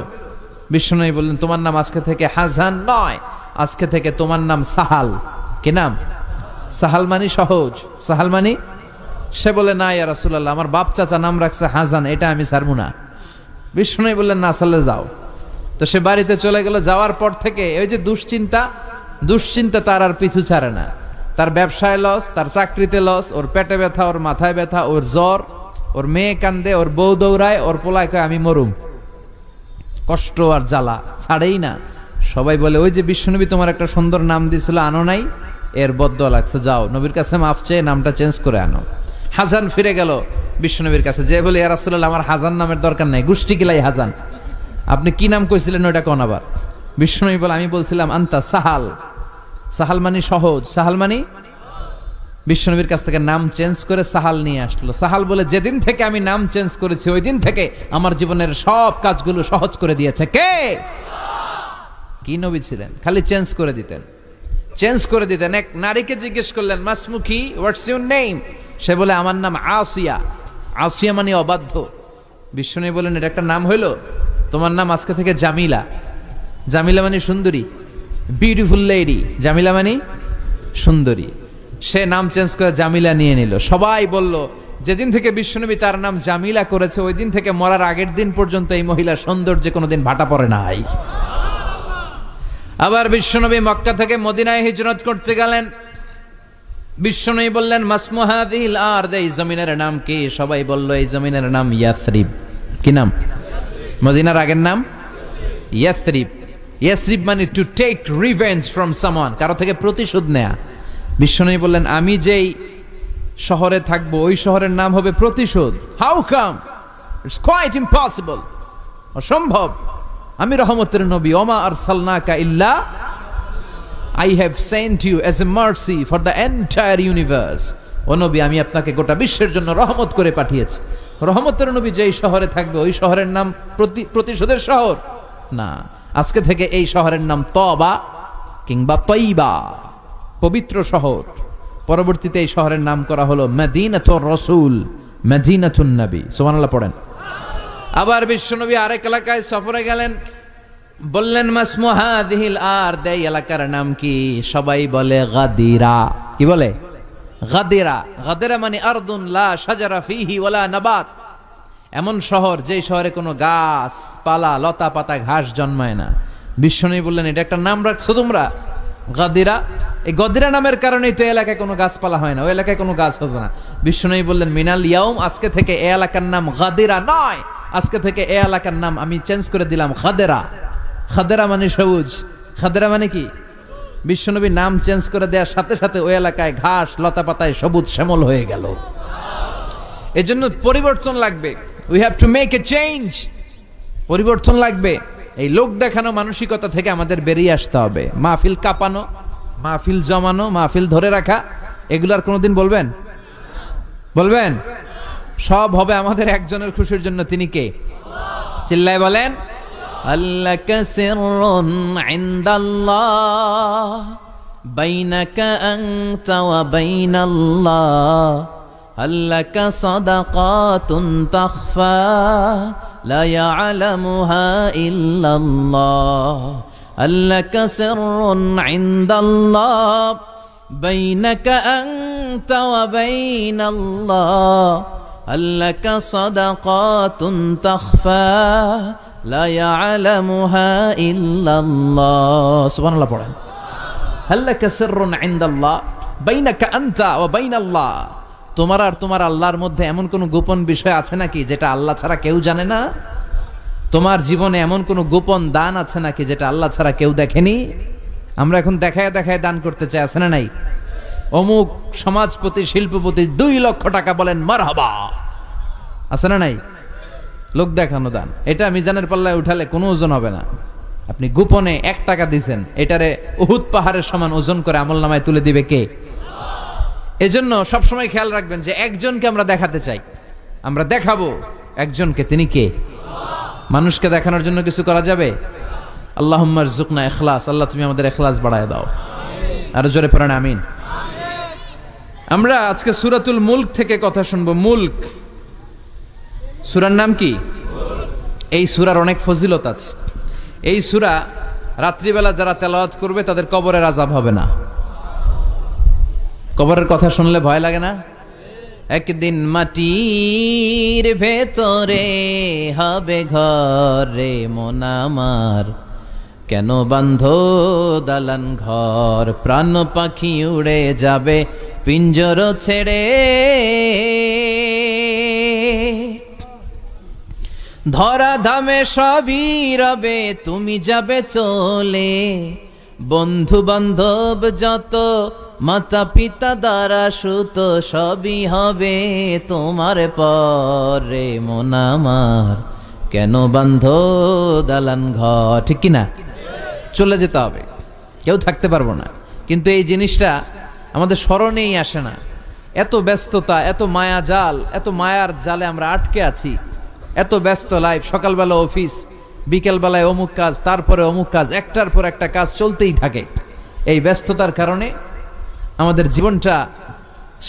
বিশ্বনবী বললেন, তোমার নাম আজকে থেকে হাজান নয়, আজকে থেকে তোমার নাম সাহাল। কি নাম? সাহাল মানে সহজ। সাহাল মানে? সে বলে, না ইয়া রাসূলুল্লাহ, আমার বাপ চাচা নাম রাখছে হাজান, এটা আমি ছাড়বো না। বিশ্বনবী বললেন, না সাল্লে যাও। তো সে বাড়িতে চলে গেল। যাওয়ার পর থেকে ওই যে দুশ্চিন্তা তার আর পিছু ছাড়ে না। তার ব্যবসায় লস, তার চাকরিতে লস, ওর পেটে ব্যথা, ওর মাথায় ব্যথা, ওর জ্বর, ওর মেয়ে কান্দে, ওর বউ দৌড়ায়, ওর পোলায় কয় আমি মরুম। কষ্ট আর জ্বালা ছাড়েই না। সবাই বলে, ওই যে বিশ্বনবী তোমার একটা সুন্দর নাম দিয়েছিল, আনো নাই, এর বদদোয়া লাগছে, যাও নবীর কাছে মাফ চেয়ে নামটা চেঞ্জ করে আনো। হাজান ফিরে গেল বিশ্বনবীর কাছে, যে বলে, ইয়া রাসূলুল্লাহ, আমার হাজান নামের দরকার নাই, গোষ্ঠী কিলাই হাজান, আপনি কি নাম কইছিলেন ওইটা কোন আবার? বিশ্বনবী বলে, আমি বলছিলাম আন্তা সাহাল। সাহাল মানে সহজ। সাহাল মানে? বিশ্বনবীর কাছ থেকে নাম চেঞ্জ করে সাহাল নিয়ে আসলো। সাহাল বলে, যেদিন থেকে আমি নাম চেঞ্জ করেছি ওই দিন থেকে আমার জীবনের সব কাজগুলো সহজ করে দিয়েছে কে? কি নবী ছিলেন? খালি চেঞ্জ করে দিতেন, চেঞ্জ করে দিতেন। এক নারীকে জিজ্ঞেস করলেন, মাসমুকি, হোয়াটস ইউর নেম? সে বলে, আমার নাম আসিয়া। আসিয়া মানে অবাধ্য। বিশ্বনবী বলেন, এটা একটা নাম হইল? তোমার নাম আজকে থেকে জামিলা। জামিলা মানে সুন্দরী, বিউটিফুল লেডি। জামিলা মানে সুন্দরী। সে নাম চেঞ্জ করে জামিলা নিয়ে নিল। সবাই বলল, যেদিন থেকে বিশ্বনবী তার নাম জামিলা করেছে ওই দিন থেকে মরার আগের দিন পর্যন্ত এই মহিলার সৌন্দর্যে কোনোদিন ভাটা পড়ে নাই। আবার বিশ্বনবী মক্কা থেকে মদিনায় হিজরত করতে গেলেন। বিশ্বনবী বললেন, মাসমু হাযিহিল আরদ, এই জমিনের নাম কি? সবাই বলল, এই জমিনের নাম ইয়াসরিব। কি নাম? মদিনার আগের নাম ইয়াসরিব। ইয়াসরিব মানে to take revenge from someone, কারো থেকে প্রতিশোধ নেয়া। বিশ্বনবী বললেন, আমি যেই শহরে থাকবো ওই শহরের নাম হবে প্রতিশোধ। How come? It's quite impossible, অসম্ভব। আমি রহমতের নবী, ওমা আরসালনাকা ইল্লা I have sent you as a mercy for the entire universe. ও নবী, আমি আপনাকে গোটা বিশ্বের জন্য রহমত করে পাঠিয়েছি। রহমতের নবী যেই শহরে থাকবে ওই শহরের নাম প্রতিশোধের শহর না। আজকে থেকে এই শহরের নাম তবা কিংবা তৈবা, পবিত্র শহর। পরবর্তীতে এই শহরের নাম করা হলো মদিনাতুর রাসূল, মদিনাতুন নবী। সুবহানাল্লাহ পড়েন। আবার বিশ্বনবী আরেক এলাকায় সফরে গেলেন। বললেন, মাসমু হাযিহিল আরদ, এই এলাকার নাম কি? সবাই বলে গাদিরা। কি বলে? গাদিরা। গাদিরা মানে আরদুন লা শাজারা ফিহি ওয়ালা নাবাত, এমন শহর যেই শহরে কোনো গাছ পালা, লতা পাতা, ঘাস জন্মায় না। বিশ্বনবী বললেন, এটা একটা নাম রাখছো তোমরা গাদিরা? এই গদিরা নামের কারণেই তো এলাকায় কোনো গাছপালা হয় না, ওই এলাকায় কোনো গাছ হতো না। বিশ্বনবী বললেন, মিনাল ইয়াউম, আজকে থেকে এই এলাকার নাম গাদিরা নয়, আজকে থেকে এই এলাকার নাম আমি চেঞ্জ করে দিলাম খাদেরা। খাদেরা মানে সবুজ। খাদেরা মানে কি? বিশ্বনবী নাম চেঞ্জ করে দেওয়ার সাথে সাথে ওই এলাকায় ঘাস লতা পাতায় সবুজ শ্যামল হয়ে গেল। এজন্য পরিবর্তন লাগবে। We have to make a change. পরিবর্তন লাগবে। এই লোক দেখানো মানসিকতা থেকে আমাদের বেরিয়ে আসতে হবে। মাহফিল কাঁপানো, মাহফিল জমানো, মাহফিল ধরে রাখা, এগুলার কোনোদিন বলবেন? বলবেন? সব হবে আমাদের একজনের খুশির জন্য। তিনি কে? চিল্লায় বলেন, আল্লাকা সিররুন ইনদাল্লাহ বাইনাকা আনতা ওয়া বাইনাল্লাহ, আল্লাকা সাদাকাতুন তাখফা লা ইয়ালামুহা ইল্লাল্লাহ, আল্লাকা সিররুন ইনদাল্লাহ বাইনাকা আনতা ওয়া বাইনাল্লাহ, আল্লাকা সাদাকাতুন তাখফা লা ইয়ালামুহা ইল্লাল্লাহ। সুবহানাল্লাহ পড়েন। আল্লাকা সিররুন ইনদাল্লাহ বাইনাকা আনতা ওয়া বাইনাল্লাহ, তোমার আর তোমার আল্লাহর মধ্যে এমন কোন গোপন বিষয় আছে নাকি যেটা আল্লাহ ছাড়া কেউ জানে না? তোমার জীবনে এমন কোন গোপন দান আছে নাকি যেটা আল্লাহ ছাড়া কেউ দেখেনি? আমরা এখন দেখায় দেখায় দান করতে চাই, আছে না নাই? অমুক সমাজপতি শিল্পপতি 2 লক্ষ টাকা বলেন মারহাবা, আছে না নাই? লোক দেখানো দান, এটা মিজানের পাল্লায় উঠালে কোনো ওজন হবে না। আপনি গোপনে 1 টাকা দিছেন, এটারে উহুদ পাহাড়ের সমান ওজন করে আমলনামায় তুলে দিবে কে? এজন্য সবসময় খেয়াল রাখবেন যে একজনকে আমরা দেখাতে চাই, আমরা দেখাবো একজনকে, তিনি কে? মানুষকে দেখানোর জন্য কিছু করা যাবে? আল্লাহুম্মা রযুকনা ইখলাস, আল্লাহ তুমি আমাদের ইখলাস বাড়ায় দাও। আরো জোরে পড়েন আমিন। আমরা আজকে সূরাতুল মুলক থেকে কথা শুনবো। মুলক সূরার নাম কি? এই সূরার অনেক ফজিলত আছে। এই সূরা রাত্রিবেলা যারা তেলাওয়াত করবে তাদের কবরের আযাব হবে না। কবরের কথা শুনলে ভয় লাগে না? একদিন মাটির ভেতরে হবে ঘর রে মন আমার, কেন বাঁধো দালান ঘর, প্রাণ পাখি উড়ে যাবে পিঞ্জর ছেড়ে, ধরা ধামে সবই রবে তুমি যাবে চলে, বন্ধু বান্ধব যত মাতা পিতা দ্বারা সুত সবই হবে তোমার পরে মন আমার, কেন বাঁধো দালান ঘর। ঠিক কিনা? চলে যেতে হবে, কেউ থাকতে পারবো না। কিন্তু এই জিনিসটা আমাদের স্মরণেই আসে না। এত ব্যস্ততা, এত মায়া জাল, এত মায়ার জালে আমরা আটকে আছি। এত ব্যস্ত লাইফ, সকালবেলা অফিস, বিকেলবেলায় অমুক কাজ, তারপরে অমুক কাজ, একটার পর একটা কাজ চলতেই থাকে। এই ব্যস্ততার কারণে আমাদের জীবনটা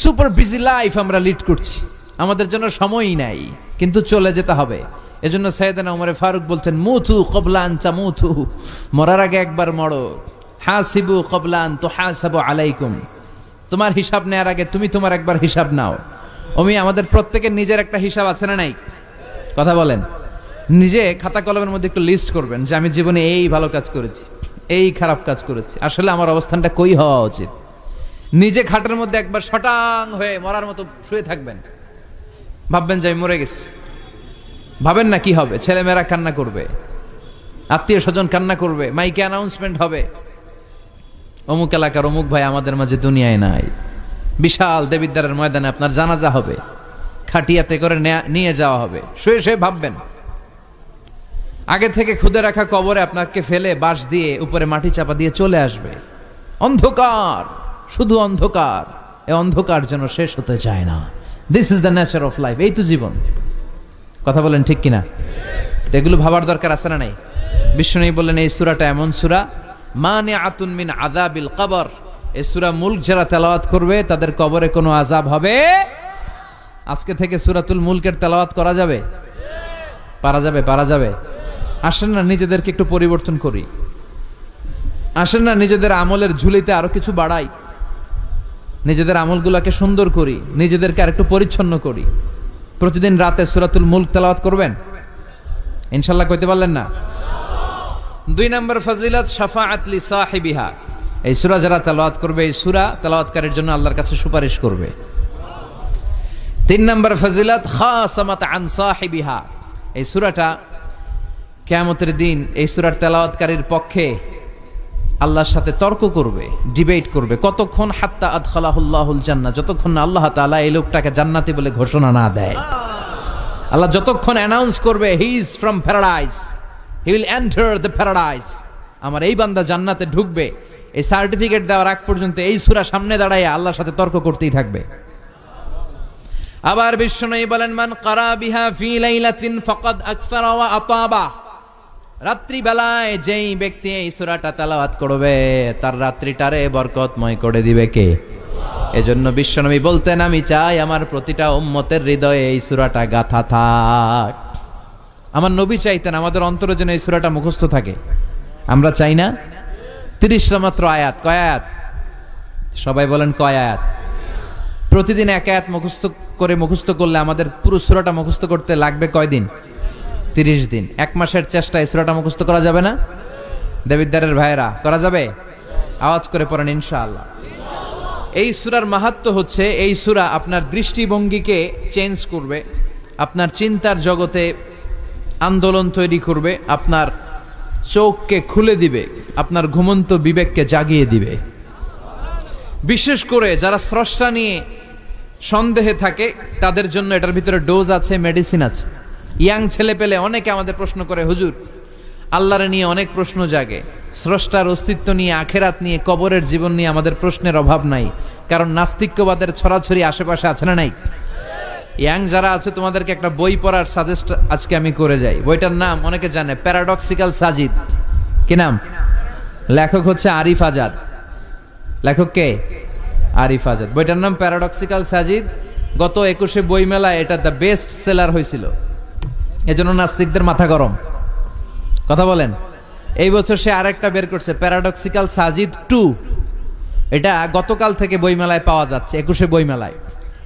সুপার বিজি লাইফ আমরা লিড করছি, আমাদের জন্য সময়ই নাই, কিন্তু চলে যেতে হবে। এজন্য সাইয়েদনা ওমরে ফারুক বলছেন, মুতু ক্বাবলা আন তামুতু, মরার আগে একবার মরো। হাসিবু ক্বাবলা আন তুহাসাবু আলাইকুম, তোমার হিসাব নেওয়ার আগে তুমি তোমার একবার হিসাব নাও। আমাদের প্রত্যেকের নিজের একটা হিসাব আছে না নাই? কথা বলেন। নিজে খাতা কলমের মধ্যে একটু লিস্ট করবেন যে আমি জীবনে এই ভালো কাজ করেছি, এই খারাপ কাজ করেছি, আসলে আমার অবস্থানটা কই হওয়া উচিত। নিজে খাটের মধ্যে একবার শটাং হয়ে মরার মতো শুয়ে থাকবেন, ভাববেন যে আমি মরে গেছি। ভাবেন না কি হবে, ছেলেমেয়েরা কান্না করবে, আত্মীয় স্বজন কান্না করবে, মাইকে অ্যানাউন্সমেন্ট হবে, অমুক এলাকার অমুক ভাই আমাদের মাঝে দুনিয়ায় নাই। বিশাল দেবিদ্বারের ময়দানে আপনার জানাজা হবে, খাটিয়াতে করে নিয়ে যাওয়া হবে। শুয়ে শুয়ে ভাববেন, আগে থেকে খুদে রাখা কবরে আপনাকে ফেলে বাঁশ দিয়ে উপরে মাটি চাপা দিয়ে চলে আসবে। অন্ধকার, শুধু অন্ধকার। এই অন্ধকার যেন শেষ হতে চায় না। This is the nature of life. এই তো জীবন। কথা বলেন ঠিক কিনা? এগুলো ভাবার দরকার আছে না নাই? বিষ্ণু বললেন এই সূরাটা এমন সূরা, মানিআতুন মিন আযাবিল কবর। এই সূরা মুলক যারা তেলাওয়াত করবে তাদের কবরে কোনো আযাব হবে। আজকে থেকে সূরাতুল মুলকের তেলাওয়াত করা যাবে? পারা যাবে? পারা যাবে? আসেন না নিজেদেরকে একটু পরিবর্তন করি, আসেন না নিজেদের আমলের ঝুলিতে আরো কিছু বাড়াই, নিজেদের আমলগুলোকে সুন্দর করি, নিজেদেরকে আর একটু পরিচ্ছন্ন করি। প্রতিদিন রাতে সূরাতুল মুলক তেলাওয়াত করবেন ইনশাআল্লাহ। কইতে পারলেন না? 2 নম্বর ফজিলত, শাফাআত লি সাহিবিহা। এই সূরা যারা তেলাওয়াত করবে, এই সূরা তেলাওয়াতকারীর জন্য আল্লাহর কাছে সুপারিশ করবে। 3 নম্বর ফজিলত, খাসামাত আন সাহিবিহা। এই সূরাটা কিয়ামতের দিন এই সূরার তেলাওয়াতকারীর পক্ষে আল্লাহর সাথে তর্ক করবে, ডিবেট করবে। কতক্ষণ? হাত্তা আদখালাহুল্লাহুল জান্নাহ, যতক্ষণ না আল্লাহ তাআলা এই লোকটাকে জান্নাতি বলে ঘোষণা না দেয়। আল্লাহ যতক্ষণ অ্যানাউন্স করবে he is from paradise, he will enter the paradise, আমার এই বান্দা জান্নাতে ঢুকবে, এই সার্টিফিকেট দেওয়ার আগ পর্যন্ত এই সূরা সামনে দাঁড়ায় আল্লাহর সাথে তর্ক করতেই থাকবে। আবার বিশ্বনবী বলেন, মান ক্বারা বিহা ফি লাইলাতিন ফাকাদ আকসারা ওয়া আতাবা। রাত্রি বেলায় যেই ব্যক্তি এই সূরাটা তেলাওয়াত করবে তার রাত্রিটারে বরকতময় করে দিবে কে? এজন্য বিশ্বনবী বলতেন, আমি চাই আমার প্রতিটা উম্মতের হৃদয়ে এই সূরাটা গাথা থাক। আমার নবী চাইতেন আমাদের অন্তরে যেন এই সূরাটা মুখস্থ থাকে। আমরা চাই না? 30টা মাত্র আয়াত। কয় আয়াত? সবাই বলেন কয় আয়াত? প্রতিদিন এক আয়াত মুখস্থ করলে আমাদের পুরো সূরাটা মুখস্থ করতে লাগবে কয় দিন? 30 দিন। 1 মাসের চেষ্টায় সূরাটা মুখস্থ করা যাবে না? দেবিদ্বারের ভাইয়েরা, করা যাবে? আওয়াজ করে পড়েন ইনশাআল্লাহ। এই সূরার মাহাত্ম্য হচ্ছে, এই সূরা আপনার দৃষ্টিভঙ্গিকে চেঞ্জ করবে, আপনার চিন্তার জগতে আন্দোলন তৈরি করবে, আপনার চোখকে খুলে দিবে, আপনার ঘুমন্ত বিবেককে জাগিয়ে দিবে। বিশেষ করে যারা স্রষ্টা নিয়ে সন্দেহে থাকে তাদের জন্য এটার ভিতরে ডোজ আছে, মেডিসিন আছে। ইয়াং ছেলে পেলে অনেকে আমাদের প্রশ্ন করে, হুজুর আল্লাহরে নিয়ে অনেক প্রশ্ন জাগে, স্রষ্টার অস্তিত্ব নিয়ে, আখেরাত নিয়ে, কবরের জীবন নিয়ে আমাদের প্রশ্নের অভাব নাই, কারণ নাস্তিক্যবাদের ছড়াছড়ি আশেপাশে আছে না নাই? ইয়াং যারা আছে তোমাদেরকে একটা বই পড়ার সাজেস্ট আজকে আমি করে যাই। বইটার নাম অনেকে জানে, প্যারাডক্সিক্যাল সাজিদ। কি নাম? লেখক হচ্ছে আরিফ আজাদ। লেখক কে? আরিফ আজাদ। বইটার নাম প্যারাডক্সিক্যাল সাজিদ। গত 21শে বই মেলায় এটা দ্য বেস্ট সেলার হয়েছিল, এজন্য নাস্তিকদের মাথা গরম। কথা বলেন। এই বছর সে আরেকটা বের করছে, প্যারাডক্সিক্যাল সাজিদ 2। এটা গতকাল থেকে বই মেলায় পাওয়া যাচ্ছে, 21শে বই মেলায়।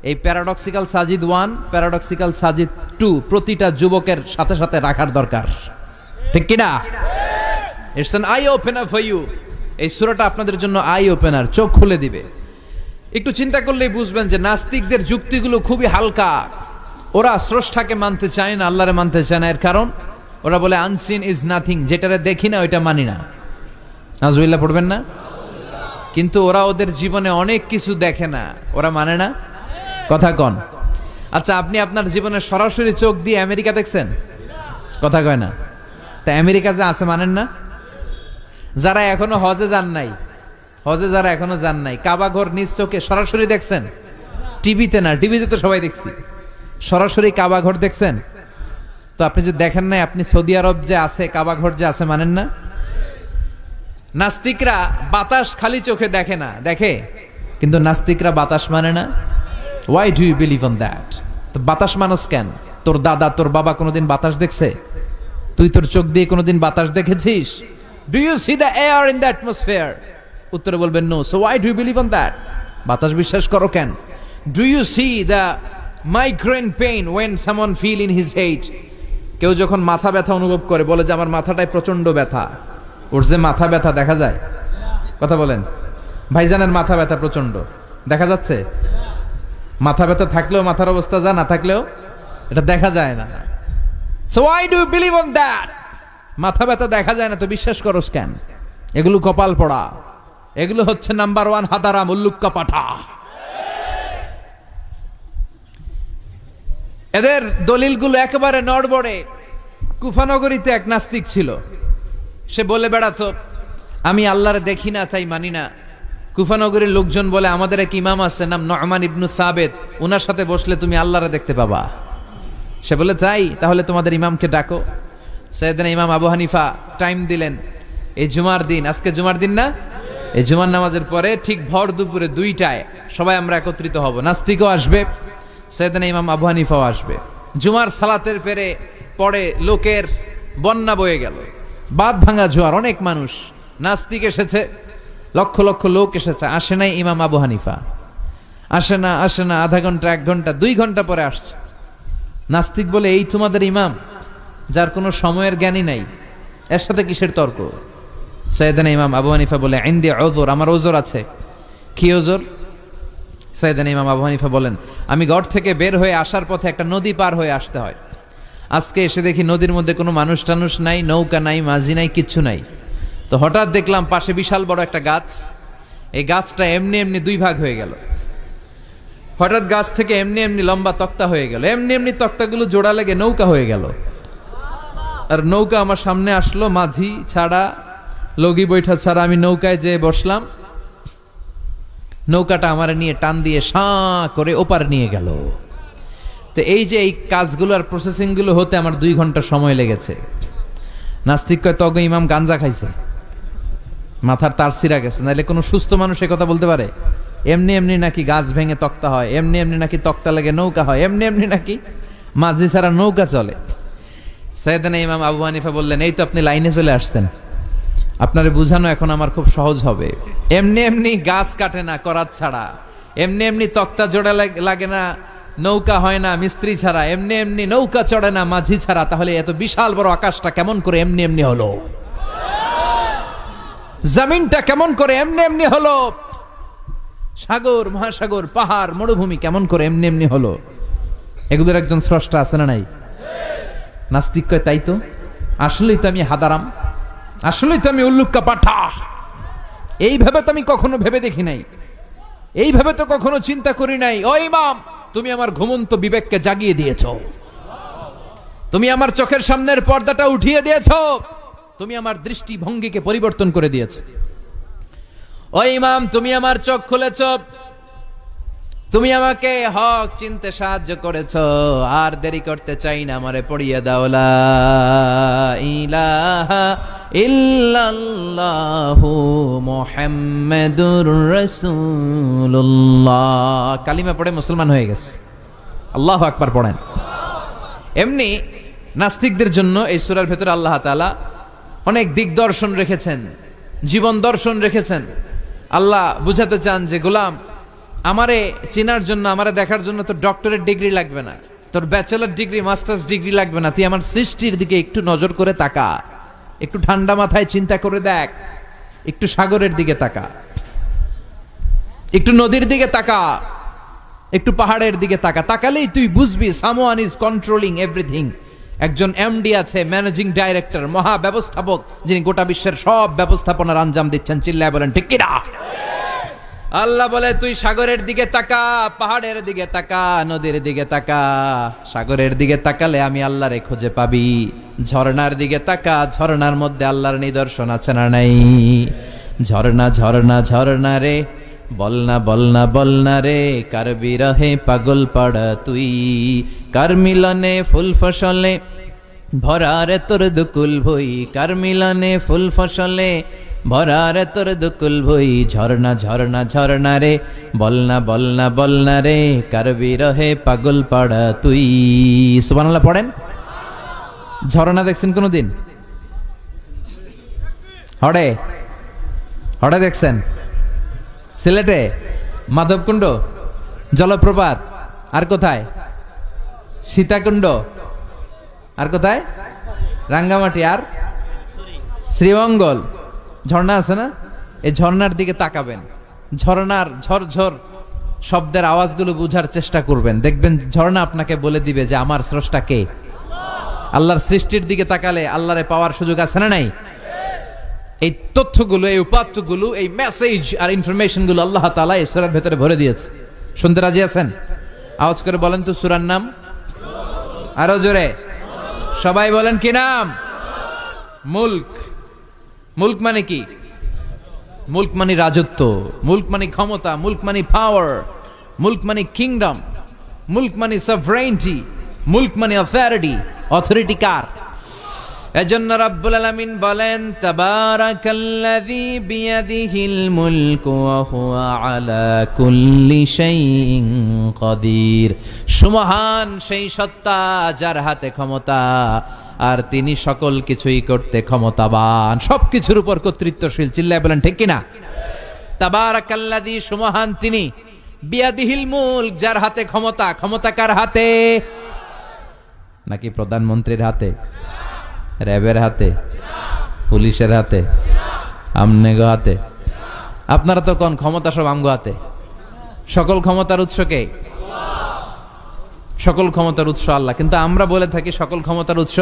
এই প্যারাডক্সিক্যাল সাজিদ 1, প্যারাডক্সিক্যাল সাজিদ 2 প্রতিটা যুবকের সাথে সাথে রাখার দরকার, ঠিক কিনা? It's an eye opener for you. এই সূরাটা আপনাদের জন্য আই ওপেনার, চোখ খুলে দিবে। একটু চিন্তা করলেই বুঝবেন যে নাস্তিকদের যুক্তিগুলো খুবই হালকা। ওরা স্রষ্টাকে মানতে চায় না, আল্লাহরে মানতে চায় না। এর কারণ ওরা বলে আনসিন ইজ নাথিং, যেটারে দেখি না ওইটা মানি না। নাউজুবিল্লাহ পড়বেন না? কিন্তু ওরা ওদের জীবনে অনেক কিছু দেখে না, ওরা মানে না। কথা কন। আচ্ছা, আপনি আপনার জীবনে সরাসরি চোখ দিয়ে আমেরিকা দেখছেন? কথা কয় না। তা আমেরিকা যে আছে মানেন না? যারা এখনো হজে যান নাই, হজে যারা এখনো যান নাই, কাবা ঘর নিজ চোখে সরাসরি দেখছেন? টিভিতে না, টিভিতে তো সবাই দেখছি। সরাসরি কাবা ঘর দেখছেন? তো আপনি যে দেখেন নাই, আপনি সৌদি আরব যে আছে, কাবা ঘর যে আছে মানেন না? নাস্তিকরা বাতাস খালি চোখে দেখে না, দেখে, কিন্তু নাস্তিকরা বাতাস মানে না। Why do you believe on that? তো বাতাস মানুষ কেন? তোর দাদা, তোর বাবা কোনোদিন বাতাস দেখছে? তুই তোর চোখ দিয়ে কোনোদিন বাতাস দেখেছিস? Do you see the air in the atmosphere? উত্তরে বলবেন no. So why do you believe on that? বাতাস বিশ্বাস করো কেন? Do you see the migraine pain when someone feel in his head? কেউ যখন মাথা ব্যথা অনুভব করে, বলে যে আমার মাথাটায় প্রচন্ড ব্যথা। ওর যে মাথা ব্যথা দেখা যায়? কথা বলেন। ভাইজানের মাথা ব্যথা প্রচন্ড দেখা যাচ্ছে? মাথা ব্যথা থাকলেও মাথার অবস্থা যা, না থাকলেও এটা দেখা যায় না। So why do you believe on that? মাথা ব্যথা দেখা যায় না তো বিশ্বাস করস কেন? এগুলো কপাল পড়া, এগুলো হচ্ছে নাম্বার 1 হাদারাম, উল্লুক্কা পাঠা। এদের দলিলগুলো একেবারে নড়বড়ে। কুফানগরীতে এক নাস্তিক ছিল, সে বলে বেড়াতো আমি আল্লাহরে দেখি না তাই মানি না। কুফানগরীর লোকজন বলে আমাদের এক ইমাম আছে নাম নু'মান ইবনে সাবিত, ওনার সাথে বসলে তুমি আল্লাহরে দেখতে পাবা। সে বলে তাই, তাহলে তোমাদের ইমামকে ডাকো। সাইয়েদনা ইমাম আবু হানিফা টাইম দিলেন, এই জুমার দিন, আজকে জুমার দিন না, এই জুমার নামাজের পরে ঠিক ভর দুপুরে 2টায় সবাই আমরা একত্রিত হব। নাস্তিকও আসবে, সাইয়েদনা ইমাম আবু হানিফাও আসবে। জুমার সালাতের পরে লোকের বন্যা বয়ে গেল, বাঁধ ভাঙা জোয়ার, অনেক মানুষ। নাস্তিক এসেছে, লক্ষ লক্ষ লোক এসেছে, আসে নাই ইমাম আবু হানিফা। আসে না আধা ঘন্টা, 1 ঘন্টা, 2 ঘন্টা পরে আসছে। নাস্তিক বলে এই তোমাদের ইমাম, যার কোনো সময়ের জ্ঞানই নাই, এর সাথে কিসের তর্ক? সাইয়েদনা ইমাম আবু হানিফা বলে ইনদি উযর, আমার ওজর আছে। কি ওজর? সাইয়েদনা ইমাম আবু হানিফা বলেন আমি ঘর থেকে বের হয়ে আসার পথে একটা নদী পার হয়ে আসতে হয়। আজকে এসে দেখি নদীর মধ্যে কোনো মানুষ টানুষ নাই, নৌকা নাই, মাঝি নাই, কিচ্ছু নাই। তো হঠাৎ দেখলাম পাশে বিশাল বড় একটা গাছ, এই গাছটা এমনি এমনি 2 ভাগ হয়ে গেল। হঠাৎ গাছ থেকে এমনি এমনি লম্বা তক্তা হয়ে গেল, এমনি এমনি তক্তাগুলো জোড়া লেগে নৌকা হয়ে গেল। আর নৌকা আমার সামনে আসলো, মাঝি ছাড়া, লগি বৈঠা ছাড়া। আমি নৌকায় যেয়ে বসলাম, নৌকাটা আমার নিয়ে টান দিয়ে সাঁ করে ওপার নিয়ে গেল। তো এই যে এই কাজগুলো আর প্রসেসিং গুলো হতে আমার 2 ঘন্টা সময় লেগেছে। নাস্তিক কয় তগ ইমাম গাঞ্জা খাইছে, মাথার তার ছিঁড়া গেছে, নাহলে কোনো সুস্থ মানুষ এ কথা বলতে পারে? এমনি এমনি নাকি গাছ ভেঙে তক্তা হয়, এমনি এমনি নাকি তক্তা লেগে নৌকা হয়, এমনি এমনি নাকি মাঝি ছাড়া নৌকা চলে। সাইয়েদনা ইমাম আবু হানিফা বললেন এই তো আপনি লাইনে চলে আসছেন, আপনারে বুঝানো এখন আমার খুব সহজ হবে। এমনি এমনি গাছ কাটে না করাত ছাড়া, এমনি এমনি তক্তা জোড়া লাগে না, নৌকা হয় না মিস্ত্রি ছাড়া, এমনি এমনি নৌকা চড়ে না মাঝি ছাড়া। তাহলে এত বিশাল বড় আকাশটা কেমন করে এমনি এমনি হলো? জমিনটা কেমন করে এমনি এমনি হলো? সাগর, মহাসাগর, পাহাড়, মরুভূমি কেমন করে এমনি এমনি হলো? এগুলোর একজন স্রষ্টা আছে না নাই? নাস্তিক কয় তাই তো, আসলেই তো আমি হাদারাম, আসলেই তো আমি উল্লুক্কা পাঠা, এইভাবে তো আমি কখনো ভেবে দেখি নাই। এইভাবে তো কখনো চিন্তা করি নাই। ও ইমাম, তুমি আমার ঘুমন্ত বিবেককে জাগিয়ে দিয়েছো, তুমি আমার চোখের সামনের পর্দাটা উঠিয়ে দিয়েছো, তুমি আমার দৃষ্টিভঙ্গিকে পরিবর্তন করে দিয়েছো। ও ইমাম, তুমি আমার চোখ খুলেছো, তুমি আমাকে হক চিনতে সাহায্য করেছো। আর দেরি করতে চাই না, আমারে পড়িয়ে দাও লা ইলাহা ইল্লাল্লাহু মুহাম্মাদুর রাসূলুল্লাহ। কালিমা পড়ে মুসলমান হয়ে গেছে। আল্লাহু আকবার পড়েন। এমনি নাস্তিকদের জন্য এই সূরার ভেতরে আল্লাহ তাআলা অনেক দিগদর্শন রেখেছেন, জীবন দর্শন রেখেছেন। আল্লাহ বুঝাতে চান যে গোলাম, আমারে চেনার জন্য, আমারে দেখার জন্য তোর ডক্টরেট ডিগ্রি লাগবে না, তোর ব্যাচেলর ডিগ্রি, মাস্টার্স ডিগ্রি লাগবে না। তুই আমার সৃষ্টির দিকে একটু নজর করে তাকা, একটু ঠান্ডা মাথায় চিন্তা করে দেখ, একটু সাগরের দিকে তাকা, একটু নদীর দিকে তাকা, একটু পাহাড়ের দিকে তাকা। তাকালেই তুই বুঝবি সামওয়ান ইজ কন্ট্রোলিং এভরিথিং। একজন এমডি আছে, ম্যানেজিং ডাইরেক্টর, মহা ব্যবস্থাপক, যিনি গোটা বিশ্বের সব ব্যবস্থাপনার আঞ্জাম দিচ্ছেন। চিল্লায় বলেন ঠিক কিনা? আল্লাহ বলে তুই সাগরের দিকে তাকা, পাহাড়ের দিকে তাকা, নদীর দিকে তাকা। সাগরের দিকে তাকালে আমি আল্লাহরে খুঁজে পাবি। ঝর্ণার দিকে তাকা, ঝর্ণার মধ্যে আল্লাহর নিদর্শন আছে না নাই? ঝর্ণা ঝর্ণা ঝর্ণা রে, বলনা বলনা বলনা রে, কার বিরহে পাগল পাড়া তুই, কার মিলনে ফুল ফসলে ভরারে তোর দুকুল ভই, কার মিলনে ফুল ফসলে ভরারে তোর দুকুল ভই। ঝর্ণা ঝর্ণা ঝর্ণা রে, বলনা বলনা বলনা রে, কার বিরহে পাগল পাড়া তুই। সুবহানাল্লাহ পড়েন। ঝর্ণা দেখছেন কোনদিন? হড়ে হড়ে দেখছেন? সিলেটে মাধবকুণ্ড জলপ্রপাত, আর কোথায়? সীতাকুণ্ড, আর কোথায়? রাঙ্গামাটি, আর শ্রীমঙ্গল। ঝর্ণা আছে না? এই ঝর্ণার দিকে তাকাবেন, ঝর্ণার ঝরঝর শব্দের আওয়াজগুলো বুঝার চেষ্টা করবেন, দেখবেন ঝর্ণা আপনাকে বলে দিবে যে আমার স্রষ্টা কে। আল্লাহর সৃষ্টির দিকে তাকালে আল্লাহরে পাওয়ার সুযোগ আছে না নাই? এই তথ্যগুলো, এই উপাত্তগুলো, এই মেসেজ আর ইনফরমেশন গুলো আল্লাহ তাআলা এই সূরার ভেতরে ভরে দিয়েছে। শুনতে রাজি আছেন? আওয়াজ করে বলেন তো সূরার নাম। আরো জোরে সবাই বলেন কি নাম? মুলক। মুলক মানে কি? মুলক মানে রাজত্ব, মুলক মানে ক্ষমতা, মুলক মানে পাওয়ার, মুলক মানে কিংডম, মুলক মানে সভরেইনটি, মুলক মানে অথরিটি। অথরিটি কার? এজন্য রাব্বুল আলামিন বলেন তাবারাকাল্লাযী বিয়াদিহিল মুলকু ওয়া হুয়া আলা কুল্লি শাইইন কাদির। সুমহান সেই সত্তা যার হাতে ক্ষমতা, আর তিনি সকল কিছুই করতে ক্ষমতাবান, সবকিছুর উপর কর্তৃত্বশীল। চিল্লায় বলেন ঠিক কিনা? তাবারাকাল্লাযী, সুমহান তিনি, বিয়াদিহিল মুলক, যার হাতে ক্ষমতা। ক্ষমতা কার হাতে? নাকি প্রধানমন্ত্রীর হাতে, র্যাবের হাতে, পুলিশের হাতে, আমনেগো হাতে? আপনারা তো কোন ক্ষমতা সব আমগো হাতে। সকল ক্ষমতার উৎস কে? সকল ক্ষমতার উৎস আল্লাহ। কিন্তু আমরা বলে থাকি সকল ক্ষমতার উৎস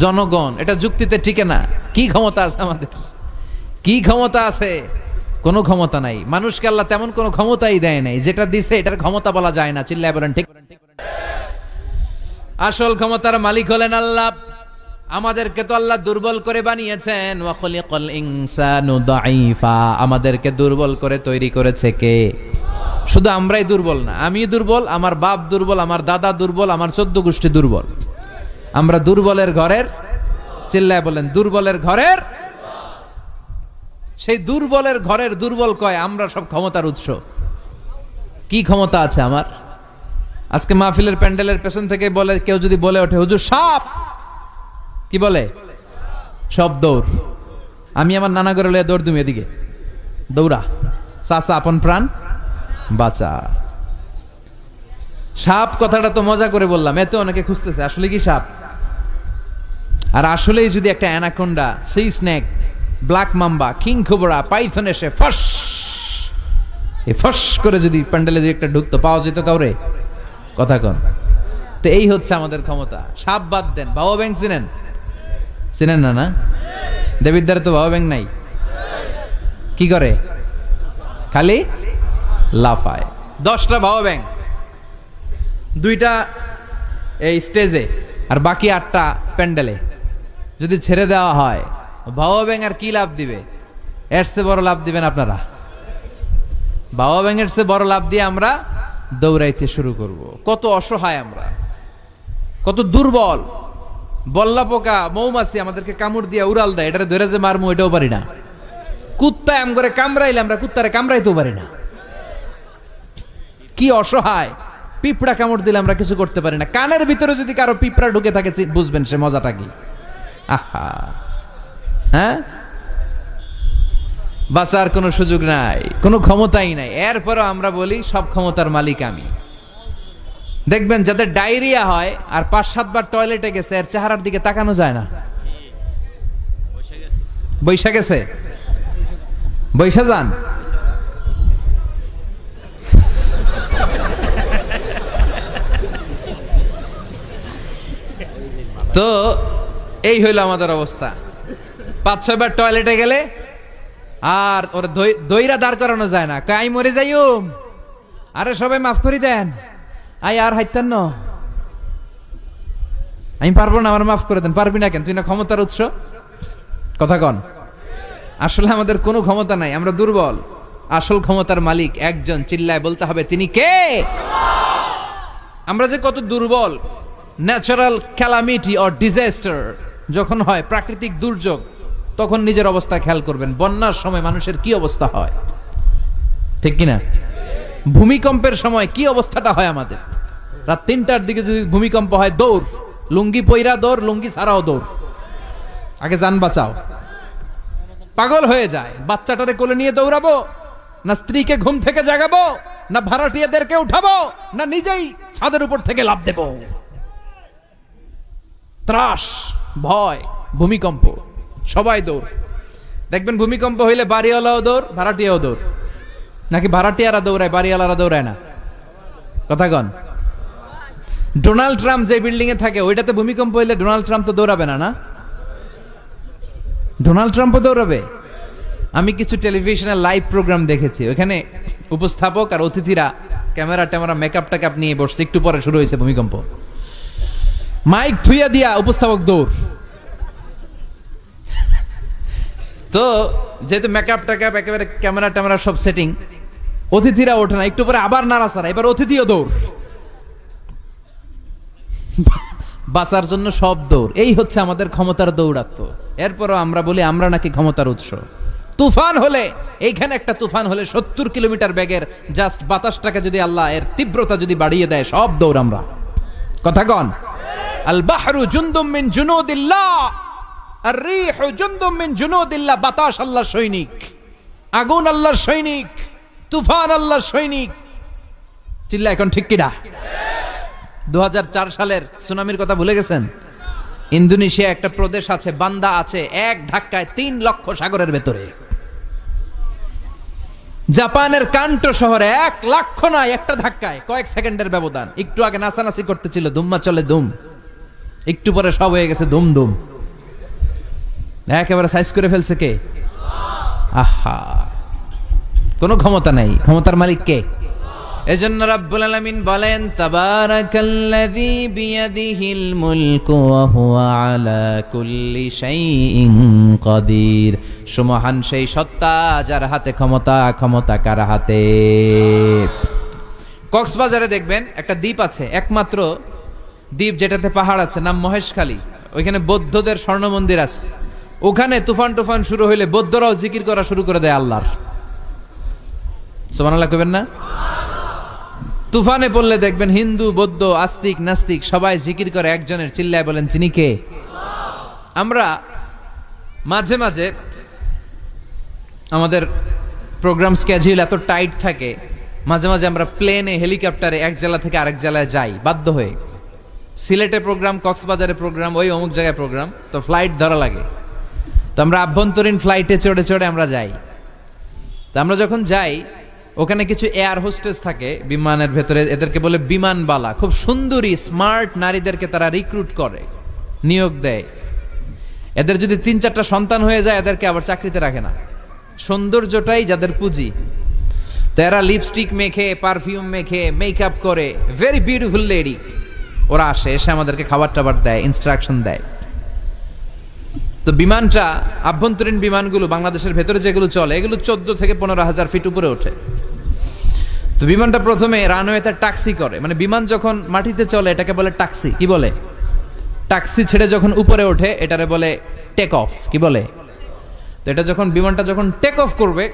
জনগণ। এটা যুক্তিতে টিকে না। কি ক্ষমতা আছে আমাদের? কি ক্ষমতা আছে? কোনো ক্ষমতা নাই। মানুষকে আল্লাহ তেমন কোনো ক্ষমতাই দেয় নাই। যেটা দিছে এটার ক্ষমতা বলা যায় না। চিল্লায় বলেন ঠিক। আসল ক্ষমতার মালিক হলেন আল্লাহ। আমাদেরকে তো আল্লাহ দুর্বল করে বানিয়েছেন। ওয়া খালাকাল ইনসানু দাঈফা, আমাদেরকে দুর্বল করে তৈরি করেছে কে? শুধু আমরাই দুর্বল না, আমি দুর্বল, আমার বাপ দুর্বল, আমার দাদা দুর্বল, আমার 14 গোষ্ঠী দুর্বল। আমরা দুর্বলের ঘরের, চিল্লায় বলেন দুর্বলের ঘরের। সেই দুর্বলের ঘরের দুর্বল কয় আমরা সব ক্ষমতার উৎস। কি ক্ষমতা আছে আমার? আজকে মাহফিলের প্যান্ডেলের পেছন থেকে বলে, কেউ যদি বলে ওঠে হুজুর সাপ, কি বলে? সব দৌড়। আমি আমার নানা ঘরে লইয়া দৌড় দিম, এদিকে দৌড়া, চাচা আপন প্রাণ বাঁচা। সাপ কথাটা তো মজা করে বললাম, এতে অনেকে খুঁজতেছে আসলে কি সাপ। আর আসলেই যদি একটা anaconda, C snake, black mamba, king cobra, Python এসে ফস করে যদি প্যান্ডেলে যদি একটা ঢুকতো, পাওয়া যেত কাউরে? কথা কন। তো এই হচ্ছে আমাদের ক্ষমতা। সাপ বাদ দেন, বাবা ব্যাংক চিনেন? চিনেন না? না, দেবিদ্বারে তো বাবা ব্যাংক নাই। কি করে? খালি লাফায়। 10টা ভাও ব্যাং, 2টা এই স্টেজে আর বাকি 8টা প্যান্ডেলে যদি ছেড়ে দেওয়া হয়, ভাও ব্যাং আর কি লাভ দিবে? এর চেয়ে বড় লাভ দিবেন আপনারা? ভাও ব্যাঙের চেয়ে বড় লাভ দিয়ে আমরা দৌড়াইতে শুরু করব। কত অসহায় আমরা, কত দুর্বল। বল্লা পোকা, মৌমাছি আমাদেরকে কামড় দিয়ে উড়াল দেয়, এটারে ধরে যে মারমু এটাও পারি না। কুত্তা এম করে কামড়াইলে আমরা কুত্তারে কামড়াইতেও পারি না। কি অসহায়। পিঁপড়া কামড় দিলে আমরা কিছু করতে পারি না। কানের ভিতরে যদি কারো পিঁপড়া ঢুকে থাকে বুঝবেন সে মজাটা কি। আহা, হ্যাঁ, বাঁচার কোনো সুযোগ নাই, কোনো ক্ষমতাই নাই। এরপরও আমরা বলি সব ক্ষমতার মালিক আমি। দেখবেন যাদের ডায়রিয়া হয় আর 5-7 বার টয়লেটে গেছে, এর চেহারার দিকে তাকানো যায় না। বৈশা গেছে, বৈশা যান। তো এই হইল আমাদের অবস্থা। 5-6 বার টয়লেটে গেলে আর ওর দইরা দাঁড় করানো যায় না। কাই মরে যাইম, আরে সবাই মাফ করে দেন, আই আর হাইতেন না, আমি পারবো না, আমার মাফ করে দেন। পারবি না কেন? তুই না ক্ষমতার উৎস। কথা কন। আসলে আমাদের কোনো ক্ষমতা নাই, আমরা দুর্বল। আসল ক্ষমতার মালিক একজন, চিল্লায় বলতে হবে তিনি কে। আমরা যে কত দুর্বল। ন্যাচারাল ক্যালামিটি অর ডিজাস্টার যখন হয়, প্রাকৃতিক দুর্যোগ, তখন নিজের অবস্থা খেয়াল করবেন। বন্যার সময় মানুষের কি অবস্থা হয়, ঠিক কিনা? ভূমিকম্পের সময় কি অবস্থাটা হয় আমাদের। রাত 3টার দিকে যদি ভূমিকম্প হয়, দৌড়, লুঙ্গি পইরা দৌড়, লুঙ্গি ছাড়াও দৌড়, আগে জান বাঁচাও। পাগল হয়ে যায়। বাচ্চাটারে কোলে নিয়ে দৌড়াবো, না স্ত্রীকে ঘুম থেকে জাগাবো, না ভাড়াটিয়াদেরকে উঠাবো, না নিজেই ছাদের উপর থেকে লাফ দেব। ত্রাস, ভয়, ভূমিকম্প, সবাই দৌড়। দেখবেন ভূমিকম্প হইলে বাড়িওয়ালাও দৌড়, ভাড়াটিয়াও দৌড়। নাকি ভাড়াটিয়ারা দৌড়ায়, বাড়িওয়ালারা দৌড়ায় না? কথা কন। ডোনাল্ড ট্রাম্প যে বিল্ডিং এ থাকে, ওইটাতে ভূমিকম্প হইলে ডোনাল্ড ট্রাম্প তো দৌড়াবে না? না, ডোনাল্ড ট্রাম্পও দৌড়াবে। আমি কিছু টেলিভিশনের লাইভ প্রোগ্রাম দেখেছি, ওখানে উপস্থাপক আর অতিথিরা ক্যামেরা ট্যামেরা মেকআপ টেকআপ নিয়ে বসছে। একটু পরে শুরু হয়েছে ভূমিকম্প, মাইক থুইয়া দিয়া উপস্থাপক দৌড়। তো যেহেতু মেকআপ টেকআপ একেবারে ক্যামেরা ট্যামেরা সব সেটিং, অতিথিরা ওঠে না। একটু পরে আবার নাড়াচাড়া, এবার অতিথিও দৌড়। বাঁচার জন্য সব দৌড়। এই হচ্ছে আমাদের ক্ষমতার দৌড়াত্ম। এরপরও আমরা বলি আমরা নাকি ক্ষমতার উৎস। তুফান হলে, এইখানে একটা তুফান হলে 70 কিলোমিটার বেগের জাস্ট বাতাসটাকে যদি আল্লাহ এর তীব্রতা যদি বাড়িয়ে দেয়, সব দৌড় আমরা। কথা কন। আল বাহরু জুনদুম মিন জুনুদিল্লাহ, আর রিহু জুনদুম মিন জুনুদিল্লাহ। বাতাস আল্লাহর সৈনিক, আগুন আল্লাহর সৈনিক, তুফান আল্লাহর সৈনিক। চিল্লা এখন ঠিক কিনা? 2004 সালের সুনামির কথা ভুলে গেছেন? ইন্দোনেশিয়া একটা প্রদেশ আছে, বান্দা আছে, এক ধাক্কায় 3 লক্ষ সাগরের ভেতরে। জাপানের কান্টো শহরে 1 লক্ষ নয়, একটা ধাক্কায়, কয়েক সেকেন্ডের ব্যবধান। একটু আগে নাচানাচি করতেছিল, দুম্মা চলে দুম, একটু পরে সব হয়ে গেছে দুম দুম। একেবারে সাইজ করে ফেলছে কে? আহা, কোনো ক্ষমতা নাই। ক্ষমতার মালিক কে? এজন্য রাব্বুল আলামিন বলেন, তাবারাকাল্লাযী বিয়াদিহিল মুলকু ওয়া হুয়া আলা কুল্লি শাইইন কাদির। সুমহান সেই সত্তা যার হাতে ক্ষমতা, ক্ষমতা কার হাতে? কক্সবাজারে দেখবেন একটা দ্বীপ আছে, একমাত্র দ্বীপ যেটাতে পাহাড় আছে, নাম মহেশখালী। ওইখানে বৌদ্ধদের স্বর্ণ মন্দির আছে। ওখানে তুফান টুফান শুরু হইলে বৌদ্ধরাও জিকির করা শুরু করে দেয় আল্লাহর। সুবহানাল্লাহ কইবেন না? তুফানে পড়লে দেখবেন হিন্দু, বৌদ্ধ, আস্তিক, নাস্তিক সবাই জিকির করে একজনের, চিল্লায় বলেন তিনি কে? আমরা মাঝে মাঝে আমাদের প্রোগ্রাম স্কেডিউল এত টাইট থাকে, মাঝে মাঝে আমরা প্লেনে, হেলিকপ্টারে এক জেলা থেকে আরেক জেলায় যাই বাধ্য হয়ে। সিলেটে প্রোগ্রাম, কক্সবাজারে প্রোগ্রাম, ওই অমুক জায়গায় প্রোগ্রাম, তো ফ্লাইট ধরা লাগে। তো আমরা আভ্যন্তরীণ ফ্লাইটে চড়ে চড়ে আমরা যাই। তো আমরা যখন যাই, ওখানে কিছু এয়ার হোস্টেস থাকে বিমানের ভেতরে, এদেরকে বলে বিমানবালা। খুব সুন্দরী স্মার্ট নারীদেরকে তারা রিক্রুট করে, নিয়োগ দেয়। এদের যদি 3-4টা সন্তান হয়ে যায়, এদেরকে আবার চাকরিতে রাখে না। সৌন্দর্যটাই যাদের পুঁজি। তারা লিপস্টিক মেখে, পারফিউম মেখে, মেকআপ করে, ভেরি বিউটিফুল লেডি। ওরা আসে, এসে আমাদেরকে খাবার টাবার দেয়, ইনস্ট্রাকশন দেয়। তো বিমানটা, আভ্যন্তরীণ বিমানগুলো বাংলাদেশের ভেতরে যেগুলো চলে, এগুলো 14 থেকে 15,000 ফিট উপরে ওঠে। তো বিমানটা প্রথমে রানওয়েতে ট্যাক্সি করে, মানে বিমান যখন মাটিতে চলে এটাকে বলে ট্যাক্সি। কি বলে? ট্যাক্সি ছেড়ে যখন উপরে ওঠে এটারে বলে টেক অফ। কি বলে? তো এটা যখন বিমানটা যখন টেক অফ করবে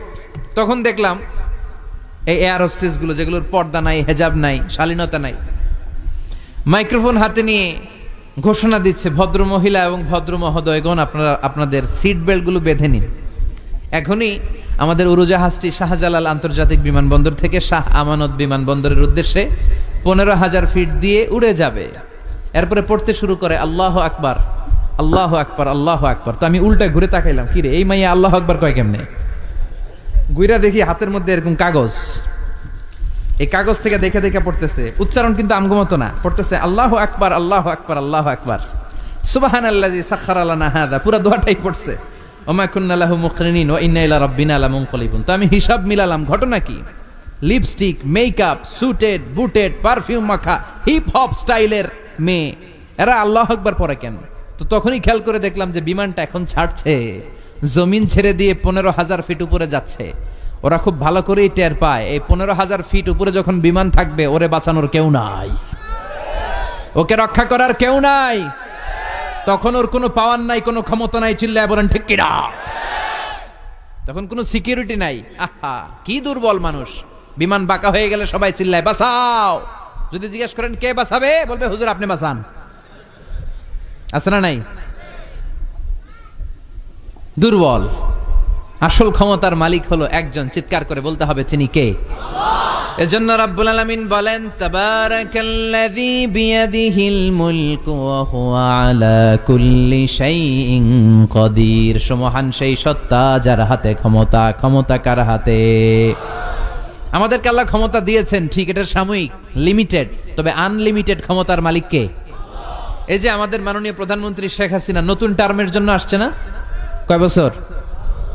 তখন দেখলাম এই এয়ার হোস্টেস গুলো, যেগুলোর পর্দা নাই, হেজাব নাই, শালীনতা নাই, মাইক্রোফোন হাতে নিয়ে ঘোষণা দিচ্ছে, ভদ্র মহিলা এবং ভদ্র মহোদয়গণ, আপনারা আপনাদের সিট বেল্ট গুলো বেঁধে নিন। এখনই আমাদের উড়োজাহাজটি শাহজালাল আন্তর্জাতিক বিমানবন্দর থেকে শাহ আমানত বিমানবন্দরের উদ্দেশ্যে 15,000 ফিট দিয়ে উড়ে যাবে। এরপরে পড়তে শুরু করে আল্লাহ আকবার, আল্লাহ আকবার, আল্লাহ আকবার। তো আমি উল্টা ঘুরে তাকাইলাম, কি রে এই মাইয়া আল্লাহ আকবার কয় কেমনে? গুইরা দেখি হাতের মধ্যে এরকম কাগজ, এই কাগজ থেকে দেখে দেখে পড়তেছে, উচ্চারণ কিন্তু আমগো মতো না, পড়তেছে আল্লাহু আকবার, আল্লাহু আকবার, আল্লাহু আকবার, সুবহানাল্লাযী সাখখারা লানা হাযা, পুরো দোয়াটাই পড়ছে, ওমা কুন্না লাহু মুকরিনিন ওয়া ইন্না ইলা রাব্বিনা লামুনকালিবুন। তো আমি হিসাব মিলালাম, ঘটনা কি? লিপস্টিক, মেকআপ, সুটেড, বুটেড, পারফিউম মাখা, হিপ হপ স্টাইলের মেয়ে, এরা আল্লাহু আকবার পড়ে কেন? তো তখনই খেয়াল করে দেখলাম যে বিমানটা এখন ছাড়ছে, জমিন ছেড়ে দিয়ে 15,000 ফিট উপরে যাচ্ছে। ওরা খুব ভালো করেই টের পায় এই 15,000 ফিট উপরে যখন বিমান থাকবে ওরে বাঁচানোর কেউ নাই, ওকে রক্ষা করার কেউ নাই, তখন ওর কোনো পাওয়ার নাই, কোনো ক্ষমতা নাই। চিল্লায় বলেন ঠিক কিনা? তখন কোনো সিকিউরিটি নাই। আহা, কি দুর্বল মানুষ! বিমান বাঁকা হয়ে গেলে সবাই চিল্লায় বাঁচাও। যদি জিজ্ঞেস করেন কে বাঁচাবে, বলবে হুজুর আপনি বাঁচান। আছে না নাই? দুর্বল। আসল ক্ষমতার মালিক হলো একজন, চিৎকার করে বলতে হবে তিনি কে? এজন্য রাব্বুল আলামিন বলেন তাবারাকাল্লাযী বিয়াদিহিল মুলকু ওয়া হুয়া আলা কুল্লি শাইইন কাদির। সুমহান সেই সত্তা যার হাতে ক্ষমতা। ক্ষমতা কার হাতে? আমাদেরকে আল্লাহ ক্ষমতা দিয়েছেন, ঠিক, এটা সাময়িক, লিমিটেড, তবে আনলিমিটেড ক্ষমতার মালিক কে? এই যে আমাদের মাননীয় প্রধানমন্ত্রী শেখ হাসিনা নতুন টার্মের জন্য আসছে না? কয় বছর?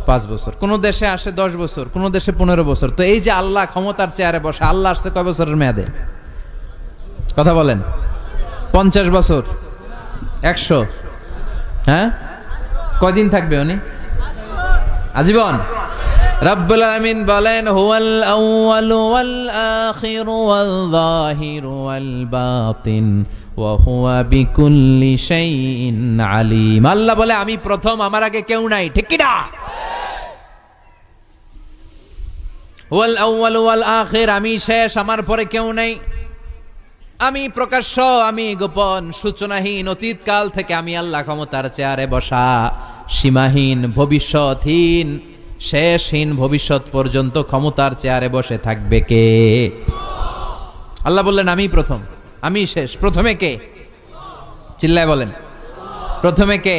5 বছর। কোন দেশে আসে 10 বছর, কোন দেশে 15 বছর। তো এই যে আল্লাহ ক্ষমতার চেয়ারে বসে, আল্লাহ আসছে কয় বছরের মেয়াদে? কথা বলেন। 50 বছর, 100? হ্যাঁ, কয়দিন থাকবে উনি? আজীবন। রব্বুল আলামিন বলেন হুয়াল আউয়ালু ওয়াল আখিরু ওয়াল যাহিরু ওয়াল বাতিন ওয়া হুয়া বিকুল্লি শাইইন আলিম। আল্লাহ বলে আমি প্রথম, আমার আগে কেউ নাই। ঠিক কি না? ওয়াল আউয়ালু ওয়াল আখির, আমি শেষ, আমার পরে কেউ নাই। আমি প্রকাশ্য, আমি গোপন, সূচনাহীন, অতীত কাল থেকে আমি আল্লাহ ক্ষমতার চেয়ারে বসা, সীমাহীন, ভবিষ্যৎহীন, শেষহীন, ভবিষ্যৎ পর্যন্ত ক্ষমতার চেয়ারে বসে থাকবে কে? আল্লাহ বললেন আমি প্রথম, আমি শেষ। প্রথমে কে? চিল্লায় বলেন, প্রথমে কে?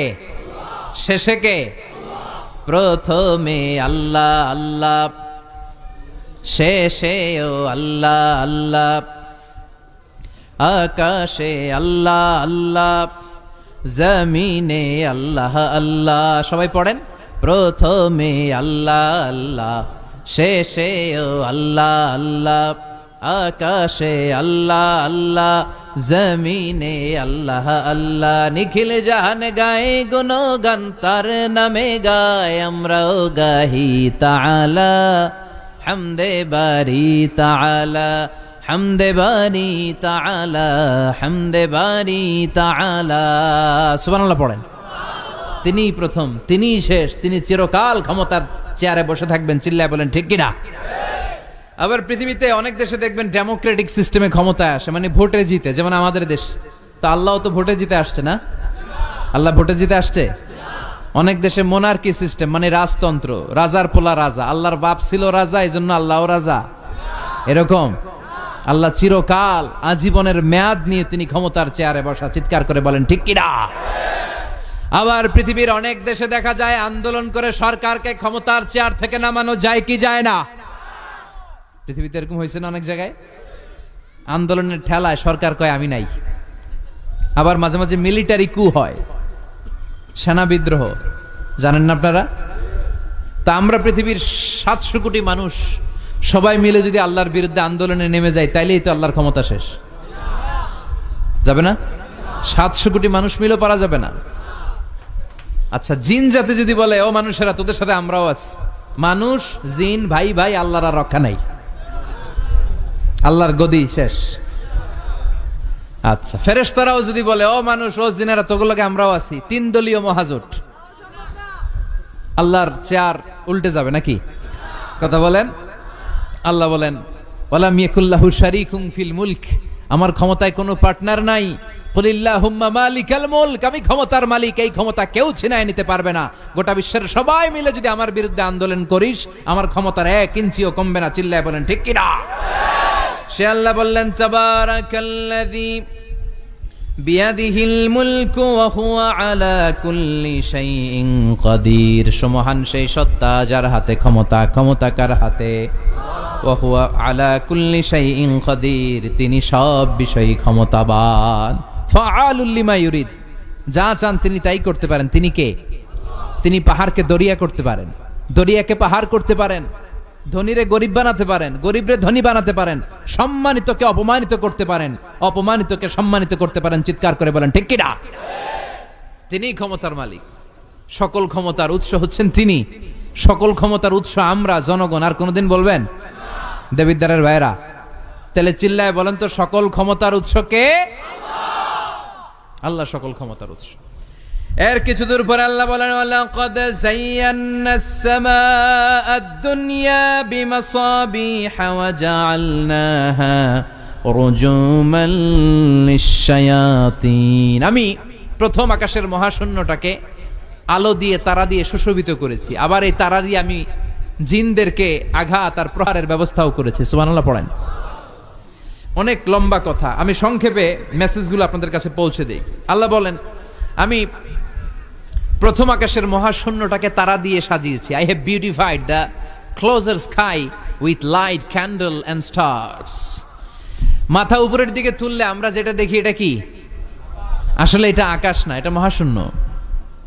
শেষে কে? প্রথমে আল্লাহ আল্লাহ, শেষেও আল্লাহ আল্লাহ, আকাশে আল্লাহ আল্লাহ, জমিনে আল্লাহ আল্লাহ। সবাই পড়েন, প্রথমে আল্লাহ আল্লাহ, শেষেও আল্লাহ আল্লাহ, আকাশে আল্লাহ আল্লাহ, জমিনে আল্লাহ আল্লাহ। নিখিল জাহান গায়ে গুণগান, তার নামে গায় আমরাও গাহি তাআলা, হামদে বারি তাআলা, হামদে বারি তাআলা, হামদে বারি তাআলা। সুবহানাল্লাহ পড়েন। তিনিই প্রথম, তিনিই শেষ, তিনি চিরকাল ক্ষমতার চেয়ারে বসে থাকবেন। চিল্লায় বলেন ঠিক কিনা? আবার পৃথিবীতে অনেক দেশে দেখবেন ডেমোক্রেটিক সিস্টেমে ক্ষমতায় আসে, মানে ভোটে জিতে, যেমন আমাদের দেশ। তো আল্লাহ তো ভোটে জিতে আসছে না? আল্লাহ ভোটে জিতে আসছে? অনেক দেশে মোনার্কি সিস্টেম, মানে রাজতন্ত্র, রাজার পোলা রাজা, আল্লাহর বাপ ছিল রাজা, এই জন্য আল্লাহও রাজা। এরকম আল্লাহ চিরকাল, আজীবনের মেয়াদ নিয়ে তিনি ক্ষমতার চেয়ারে বসা। চিৎকার করে বলেন ঠিক কিনা? আবার পৃথিবীর অনেক দেশে দেখা যায় আন্দোলন করে সরকারকে ক্ষমতার চেয়ার থেকে নামানো যায় কি যায় না? পৃথিবীতে এরকম হয়েছে না? অনেক জায়গায় আন্দোলনের ঠেলায় সরকার কয় আমি নাই। আবার মাঝে মাঝে মিলিটারি কু হয়, সেনা বিদ্রোহ, জানেন না আপনারা? তা আমরা পৃথিবীর 700 কোটি মানুষ সবাই মিলে যদি আল্লাহর বিরুদ্ধে আন্দোলনে নেমে যায় তাইলেই তো আল্লাহর ক্ষমতা শেষ যাবে না। 700 কোটি মানুষ মিলেও পারা যাবে না। আচ্ছা, জিন জাতি যদি বলে ও মানুষেরা তোদের সাথে আমরাও আছি, মানুষ জিন ভাই ভাই, আল্লাহর আর রক্ষা নাই, আল্লাহর গদি শেষ। আচ্ছা, ফেরেশতারাও যদি বলে ও মানুষ ও জিনেরা তোগুলোকে আমরাও আছি, 3 দলীয় মহাজোট, আল্লাহর চেয়ার উল্টে যাবে নাকি? কথা বলেন। আল্লাহ বলেন ওয়ালাম ইয়াকুল্লাহু শারীকুম ফিল মুলক, আমার ক্ষমতায় কোনো পার্টনার নাই। কুলিল্লাহুম্মা মালিকাল মুলক, আমি ক্ষমতার মালিক, এই ক্ষমতা কেউ ছিনায় নিতে পারবে না। গোটা বিশ্বের সবাই মিলে যদি আমার বিরুদ্ধে আন্দোলন করিস, আমার ক্ষমতার 1 ইঞ্চিও কমবে না। চিল্লায় বলেন ঠিক কিনা? সে আল্লাহ বললেন তাবারাকাল্লাযী বিয়াদিহিল মুলকু ওয়া হুয়া আলা কুল্লি শাইইন কাদির, সুমহান সেই সত্তা যার হাতে ক্ষমতা, ক্ষমতা কার হাতে? ওয়া হুয়া আলা কুল্লি শাইইন কাদির, তিনি সব বিষয়ে ক্ষমতাবান। ফাআলুল লিমা ইউরিদ, যা চান তিনি তাই করতে পারেন। তিনি কে? তিনি পাহাড়কে দরিয়া করতে পারেন, দরিয়াকে পাহাড় করতে পারেন, ধনীরে গরিব বানাতে পারেন, গরিবরে ধনী বানাতে পারেন, সম্মানিতকে অপমানিত করতে পারেন, অপমানিতকে সম্মানিত করতে পারেন। চিৎকার করে বলেন ঠিক কিনা? তিনি ক্ষমতার মালিক। সকল ক্ষমতার উৎস হচ্ছেন তিনি, সকল ক্ষমতার উৎস আমরা জনগণ। আর কোনদিন বলবেন? দেবিদ্বারের ভাইরা, তাহলে চিল্লায় বলেন তো সকল ক্ষমতার উৎস কে? আল্লাহ সকল ক্ষমতার উৎস। এর কিছু দূর পরে আল্লাহ বলেন ওয়ালাকাদ যায়্যানাস সামাআদ দুনিয়া বিমাসাবিহা ওয়া জাআলনাহা রুজুমান লিশ-শায়াতিন, আমি প্রথম আকাশের মহাশূন্যটাকে আলো দিয়ে, তারা দিয়ে সুশোভিত করেছি। আবার এই তারা দিয়ে আমি জিনদেরকে আঘাত আর প্রহারের ব্যবস্থাও করেছি। সুবহানাল্লাহ পড়েন। অনেক লম্বা কথা, আমি সংক্ষেপে মেসেজগুলো আপনাদের কাছে পৌঁছে দেই। আল্লাহ বলেন আমি প্রথম আকাশের মহাশূন্যটাকে তারা দিয়ে সাজিয়েছি। I have beautified the closure sky with light, candle and stars. মাথা উপরের দিকে তুললে আমরা যেটা দেখি এটা কি? আসলে এটা আকাশ না, এটা মহাশূন্য।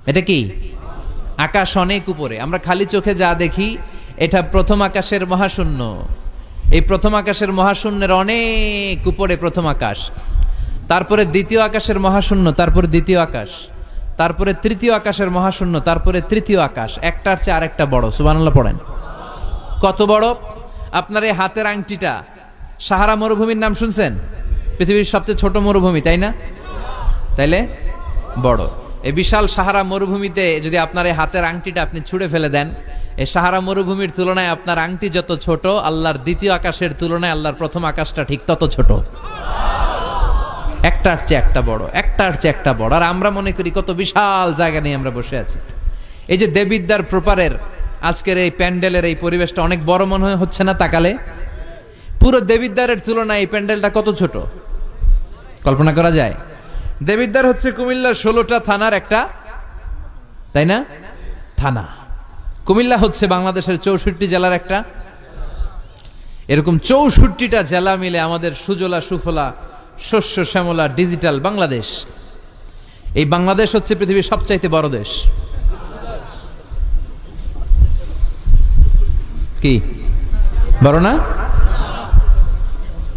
এটা কি? আকাশ অনেক উপরে, আমরা খালি চোখে যা দেখি এটা প্রথম আকাশের মহাশূন্য। এই প্রথম আকাশের মহাশূন্যের অনেক উপরে প্রথম আকাশ, তারপরে দ্বিতীয় আকাশের মহাশূন্য, তারপরে দ্বিতীয় আকাশ, তারপরে তৃতীয় আকাশের মহাশূন্য, তারপরে তৃতীয় আকাশ, একটার চেয়ে আরেকটা বড়। সুবহানাল্লাহ পড়েন। কত বড়? আপনার এই হাতের আংটিটা, সাহারা মরুভূমির নাম শুনছেন? পৃথিবীর সবচেয়ে ছোট মরুভূমি, তাই না? তাইলে বড়। এই বিশাল সাহারা মরুভূমিতে যদি আপনার এই হাতের আংটিটা আপনি ছুঁড়ে ফেলে দেন, এই সাহারা মরুভূমির তুলনায় আপনার আংটি যত ছোট, আল্লাহর দ্বিতীয় আকাশের তুলনায় আল্লাহর প্রথম আকাশটা ঠিক তত ছোট। একটার চেয়ে একটা বড়, একটার চেয়ে একটা বড়। আর আমরা মনে করি কত বিশাল জায়গা নিয়ে আমরা বসে আছি। এই যে দেবিদ্বার প্রপারের আজকের এই প্যান্ডেলের এই পরিবেশটা অনেক বড় মনে হচ্ছে না তাকালে? পুরো দেবিদ্বারের তুলনায় এই প্যান্ডেলটা কত ছোট কল্পনা করা যায়? দেবিদ্বার হচ্ছে কুমিল্লার 16টা থানার একটা, তাই না? থানা। কুমিল্লা হচ্ছে বাংলাদেশের 64 জেলার একটা। এরকম 64টা জেলা মিলে আমাদের সুজলা সুফলা শস্য শ্যামলা ডিজিটাল বাংলাদেশ। এই বাংলাদেশ হচ্ছে পৃথিবীর সবচাইতে বড় দেশ। কি বড় না?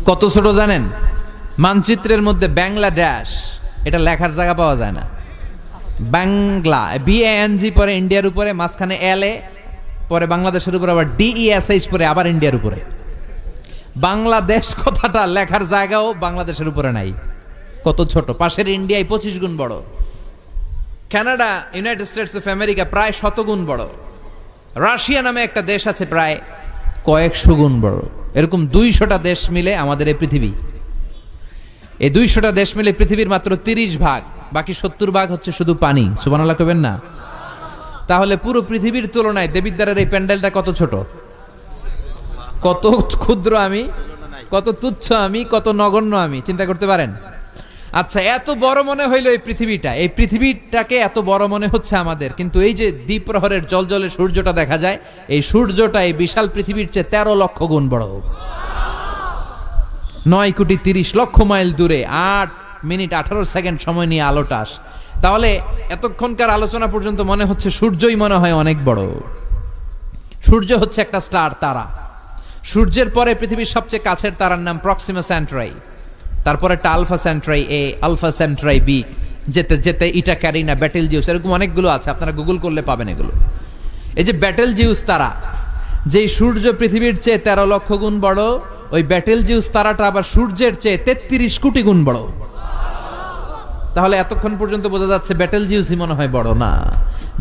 কত ছোট জানেন? মানচিত্রের মধ্যে বাংলাদেশ এটা লেখার জায়গা পাওয়া যায় না। বাংলা BANG পরে ইন্ডিয়ার উপরে, মাঝখানে LA, পরে বাংলাদেশের উপরে আবার DESH পরে আবার ইন্ডিয়ার উপরে। বাংলাদেশ কথাটা লেখার জায়গাও বাংলাদেশের উপরে নাই। কত ছোট! পাশের ইন্ডিয়ায় 25 গুণ বড়, Canada, United states of America প্রায় 100 গুণ বড়, রাশিয়া নামে একটা দেশ আছে প্রায় কয়েকশো গুণ বড়। এরকম 200টা দেশ মিলে আমাদের এই পৃথিবী। এই 200টা দেশ মিলে পৃথিবীর মাত্র 30 ভাগ, বাকি 70 ভাগ হচ্ছে শুধু পানি। সুবহানাল্লাহ কইবেন না? তাহলে পুরো পৃথিবীর তুলনায় দেবিদ্বারের এই প্যান্ডেলটা কত ছোট, কত ক্ষুদ্র আমি, কত তুচ্ছ আমি, কত নগণ্য আমি, চিন্তা করতে পারেন? আচ্ছা, এত বড় মনে হইল এই পৃথিবীটা, এই পৃথিবীটাকে এত বড় মনে হচ্ছে আমাদের, কিন্তু এই যে দ্বীপ্রহরের জলজলে সূর্যটা দেখা যায়, এই সূর্যটা এই বিশাল পৃথিবীর চেয়ে 13 লক্ষ গুণ বড়। 9 কোটি 30 লক্ষ মাইল দূরে 8 মিনিট 18 সেকেন্ড সময় নিয়ে আলোটা আসে। তাহলে এতক্ষণকার আলোচনা পর্যন্ত মনে হচ্ছে সূর্যই মনে হয় অনেক বড়। সূর্য হচ্ছে একটা স্টার, তারা। সূর্যের পরে পৃথিবীর সবচেয়ে কাছের তারার নাম প্রক্সিমা সেন্ট্রাই, তারপরে একটা আলফা সেন্ট্রাই এ, আলফা সেন্ট্রাই বি, যেতে যেতে ইটা ক্যারিনা, ব্যাটেলজিউস, এরকম অনেকগুলো আছে, আপনারা গুগল করলে পাবেন এগুলো। এই যে ব্যাটেলজিউস তারা, যেই সূর্য পৃথিবীর চেয়ে 13 লক্ষ গুণ বড়, ওই ব্যাটেলজিউস তারাটা আবার সূর্যের চেয়ে 33 কোটি গুণ বড়। তাহলে এতক্ষণ পর্যন্ত বোঝা যাচ্ছে ব্যাটেলজিউসই মনে হয় বড় না।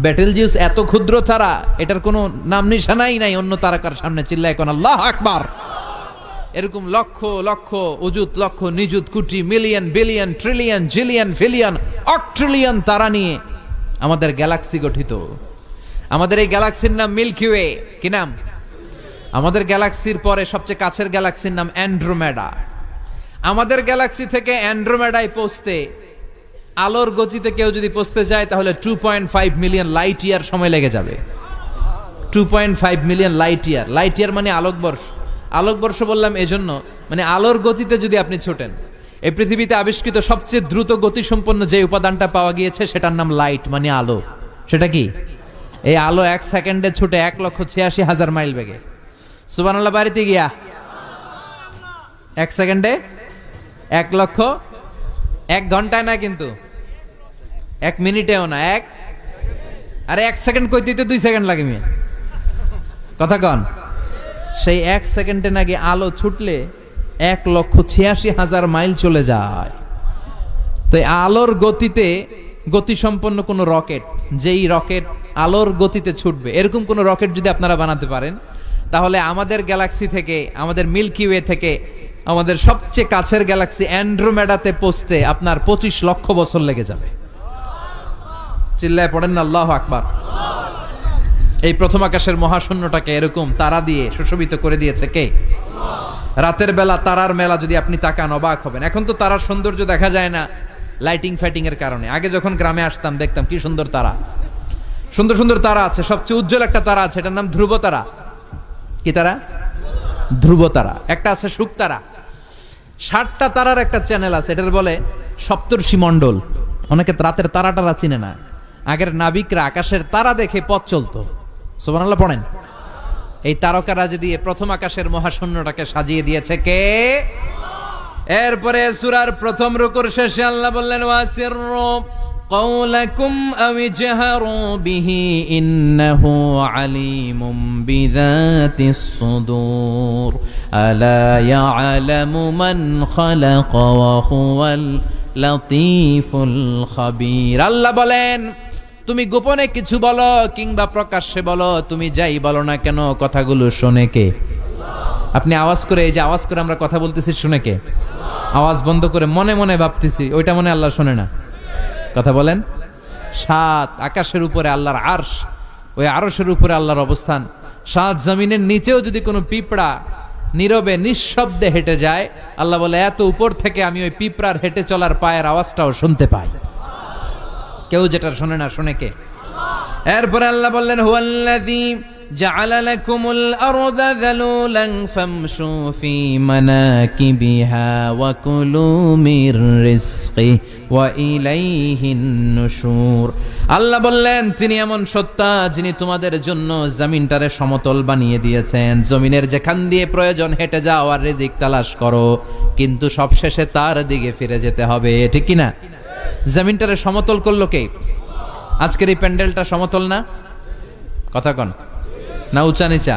ব্যাটেলজিউস এত ক্ষুদ্র তারা, এটার কোনো নাম নিশানাই নাই অন্য তারকার সামনে। চিল্লায় কোন আল্লাহু আকবার। এরকম লক্ষ লক্ষ অযুত লক্ষ নিযুত কোটি মিলিয়ন বিলিয়ন ট্রিলিয়ন জিলিয়ন ফিলিয়ন অক্ট্রিলিয়ন তারা নিয়ে আমাদের গ্যালাক্সি গঠিত। আমাদের এই গ্যালাক্সির নাম মিল্কি ওয়ে। কি নাম? আমাদের গ্যালাক্সির পরে সবচেয়ে কাছের গ্যালাক্সির নাম অ্যান্ড্রোমেডা। আমাদের গ্যালাক্সি থেকে অ্যান্ড্রোমেডায় পৌঁছতে আলোর গতিতে কেউ যদি পৌঁছতে যায় তাহলে 2.5 মিলিয়ন লাইট ইয়ার সময় লেগে যাবে। 2.5 million light year. Light year মানে আলোকবর্ষ। আলোকবর্ষ বললাম এজন্য, মানে আলোর গতিতে যদি আপনি ছোটেন, এই পৃথিবীতে আবিষ্কৃত সবচেয়ে দ্রুত গতিসম্পন্ন যে উপাদানটা পাওয়া গিয়েছে সেটার নাম লাইট, মানে আলো। সেটা কি? এই আলো 1 সেকেন্ডে ছুটে 1,86,000 মাইল বেগে। সুবহানাল্লাহ। বাড়িতে গিয়া 1 সেকেন্ডে 1 লক্ষ, 1 ঘন্টায় না কিন্তু, 1 মিনিটেও না, আরে 1 সেকেন্ড কইতেই তো 2 সেকেন্ড লাগে মিয়া, কথা কন। সেই 1 সেকেন্ডে নাকি আলো ছুটলে 1,86,000 মাইল চলে যায়। তো আলোর গতিতে গতিসম্পন্ন কোন রকেট, যেই রকেট আলোর গতিতে ছুটবে, এরকম কোন রকেট যদি আপনারা বানাতে পারেন, তাহলে আমাদের গ্যালাক্সি থেকে, আমাদের মিল্কি ওয়ে থেকে আমাদের সবচেয়ে কাছের গ্যালাক্সি অ্যান্ড্রোমেডাতে পৌঁছতে আপনার 25 লক্ষ বছর লেগে যাবে। চিল্লায় পড়েন না আল্লাহু আকবার। এই প্রথম আকাশের মহাশূন্যটাকে এরকম তারা দিয়ে সুশোভিত করে দিয়েছে কে? রাতের বেলা তারার মেলা যদি আপনি তাকান অবাক হবেন। এখন তো তারার সৌন্দর্য দেখা যায় না লাইটিং ফাইটিং এর কারণে। আগে যখন গ্রামে আসতাম দেখতাম কি সুন্দর তারা, সুন্দর সুন্দর তারা আছে। সবচেয়ে উজ্জ্বল একটা তারা আছে, এটার নাম ধ্রুব তারা। কি তারা? ধ্রুব তারা। একটা আছে শুকতারা। 60টা তারার একটা চ্যানেল আছে, এটার বলে সপ্তর্ষি মণ্ডল। অনেকে রাতের তারাটারা চিনে না। আগের নাবিকরা আকাশের তারা দেখে পথ চলতো। সুবহানাল্লাহ পড়েন। এই তারকারাজি দিয়ে প্রথম আকাশের মহাশূন্যটাকে সাজিয়ে দিয়েছে কে? এরপরে সূরার প্রথম রুকুর শেষে আল্লাহ বললেন, ওয়াসিররু قولكم أو اجهروا به إنه عليم بذات الصدور ألا يعلم من خلق وهو اللطيف الخبير। আল্লাহ বলেন, তুমি গোপনে কিছু বলো কিংবা প্রকাশ্যে বলো, তুমি যাই বলো না কেন, কথাগুলো শোনে কে? আপনি আওয়াজ করে, এই যে আওয়াজ করে আমরা কথা বলতেছি, শুনে কে? আওয়াজ বন্ধ করে মনে মনে ভাবতেছি, ওইটা মনে আল্লাহ শোনে না? কথা বলেন। 7 আকাশের উপরে আল্লাহর আরশ, ওই আরশের উপরে আল্লাহর অবস্থান। 7 জমিনের নিচেও যদি কোনো পিঁপড়া নীরবে নিঃশব্দে হেঁটে যায়, আল্লাহ বলে এত উপর থেকে আমি ওই পিঁপড়ার হেঁটে চলার পায়ের আওয়াজটাও শুনতে পাই। কেউ যেটা শোনে না, শুনে কে? এরপরে আল্লাহ বললেন, হুয়াল্লাযী জাআলা লাকুমুল আরদা যালুলান ফামশু ফি মানাকিবিহা ওয়া কুলু মির রিজকি ওয়া ইলাইহিন নুশুর। আল্লাহ বললেন, তিনি এমন সত্তা যিনি তোমাদের জন্য জমিনটারে সমতল বানিয়ে দিয়েছেন। জমিনের যেখান দিয়ে প্রয়োজন হেঁটে যাও আর রিজিক তালাশ করো, কিন্তু সবশেষে তার দিকে ফিরে যেতে হবে। ঠিক কি না? জমিনটারে সমতল করলো কে? আজকের এই প্যান্ডেলটা সমতল না? কথা কন না, উঁচা নিচা?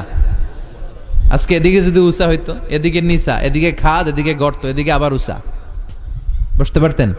আজকে এদিকে যদি উঁচা হইতো, এদিকে নিচা, এদিকে খাদ, এদিকে গর্ত, এদিকে আবার উঁচা, বসতে পারতেন?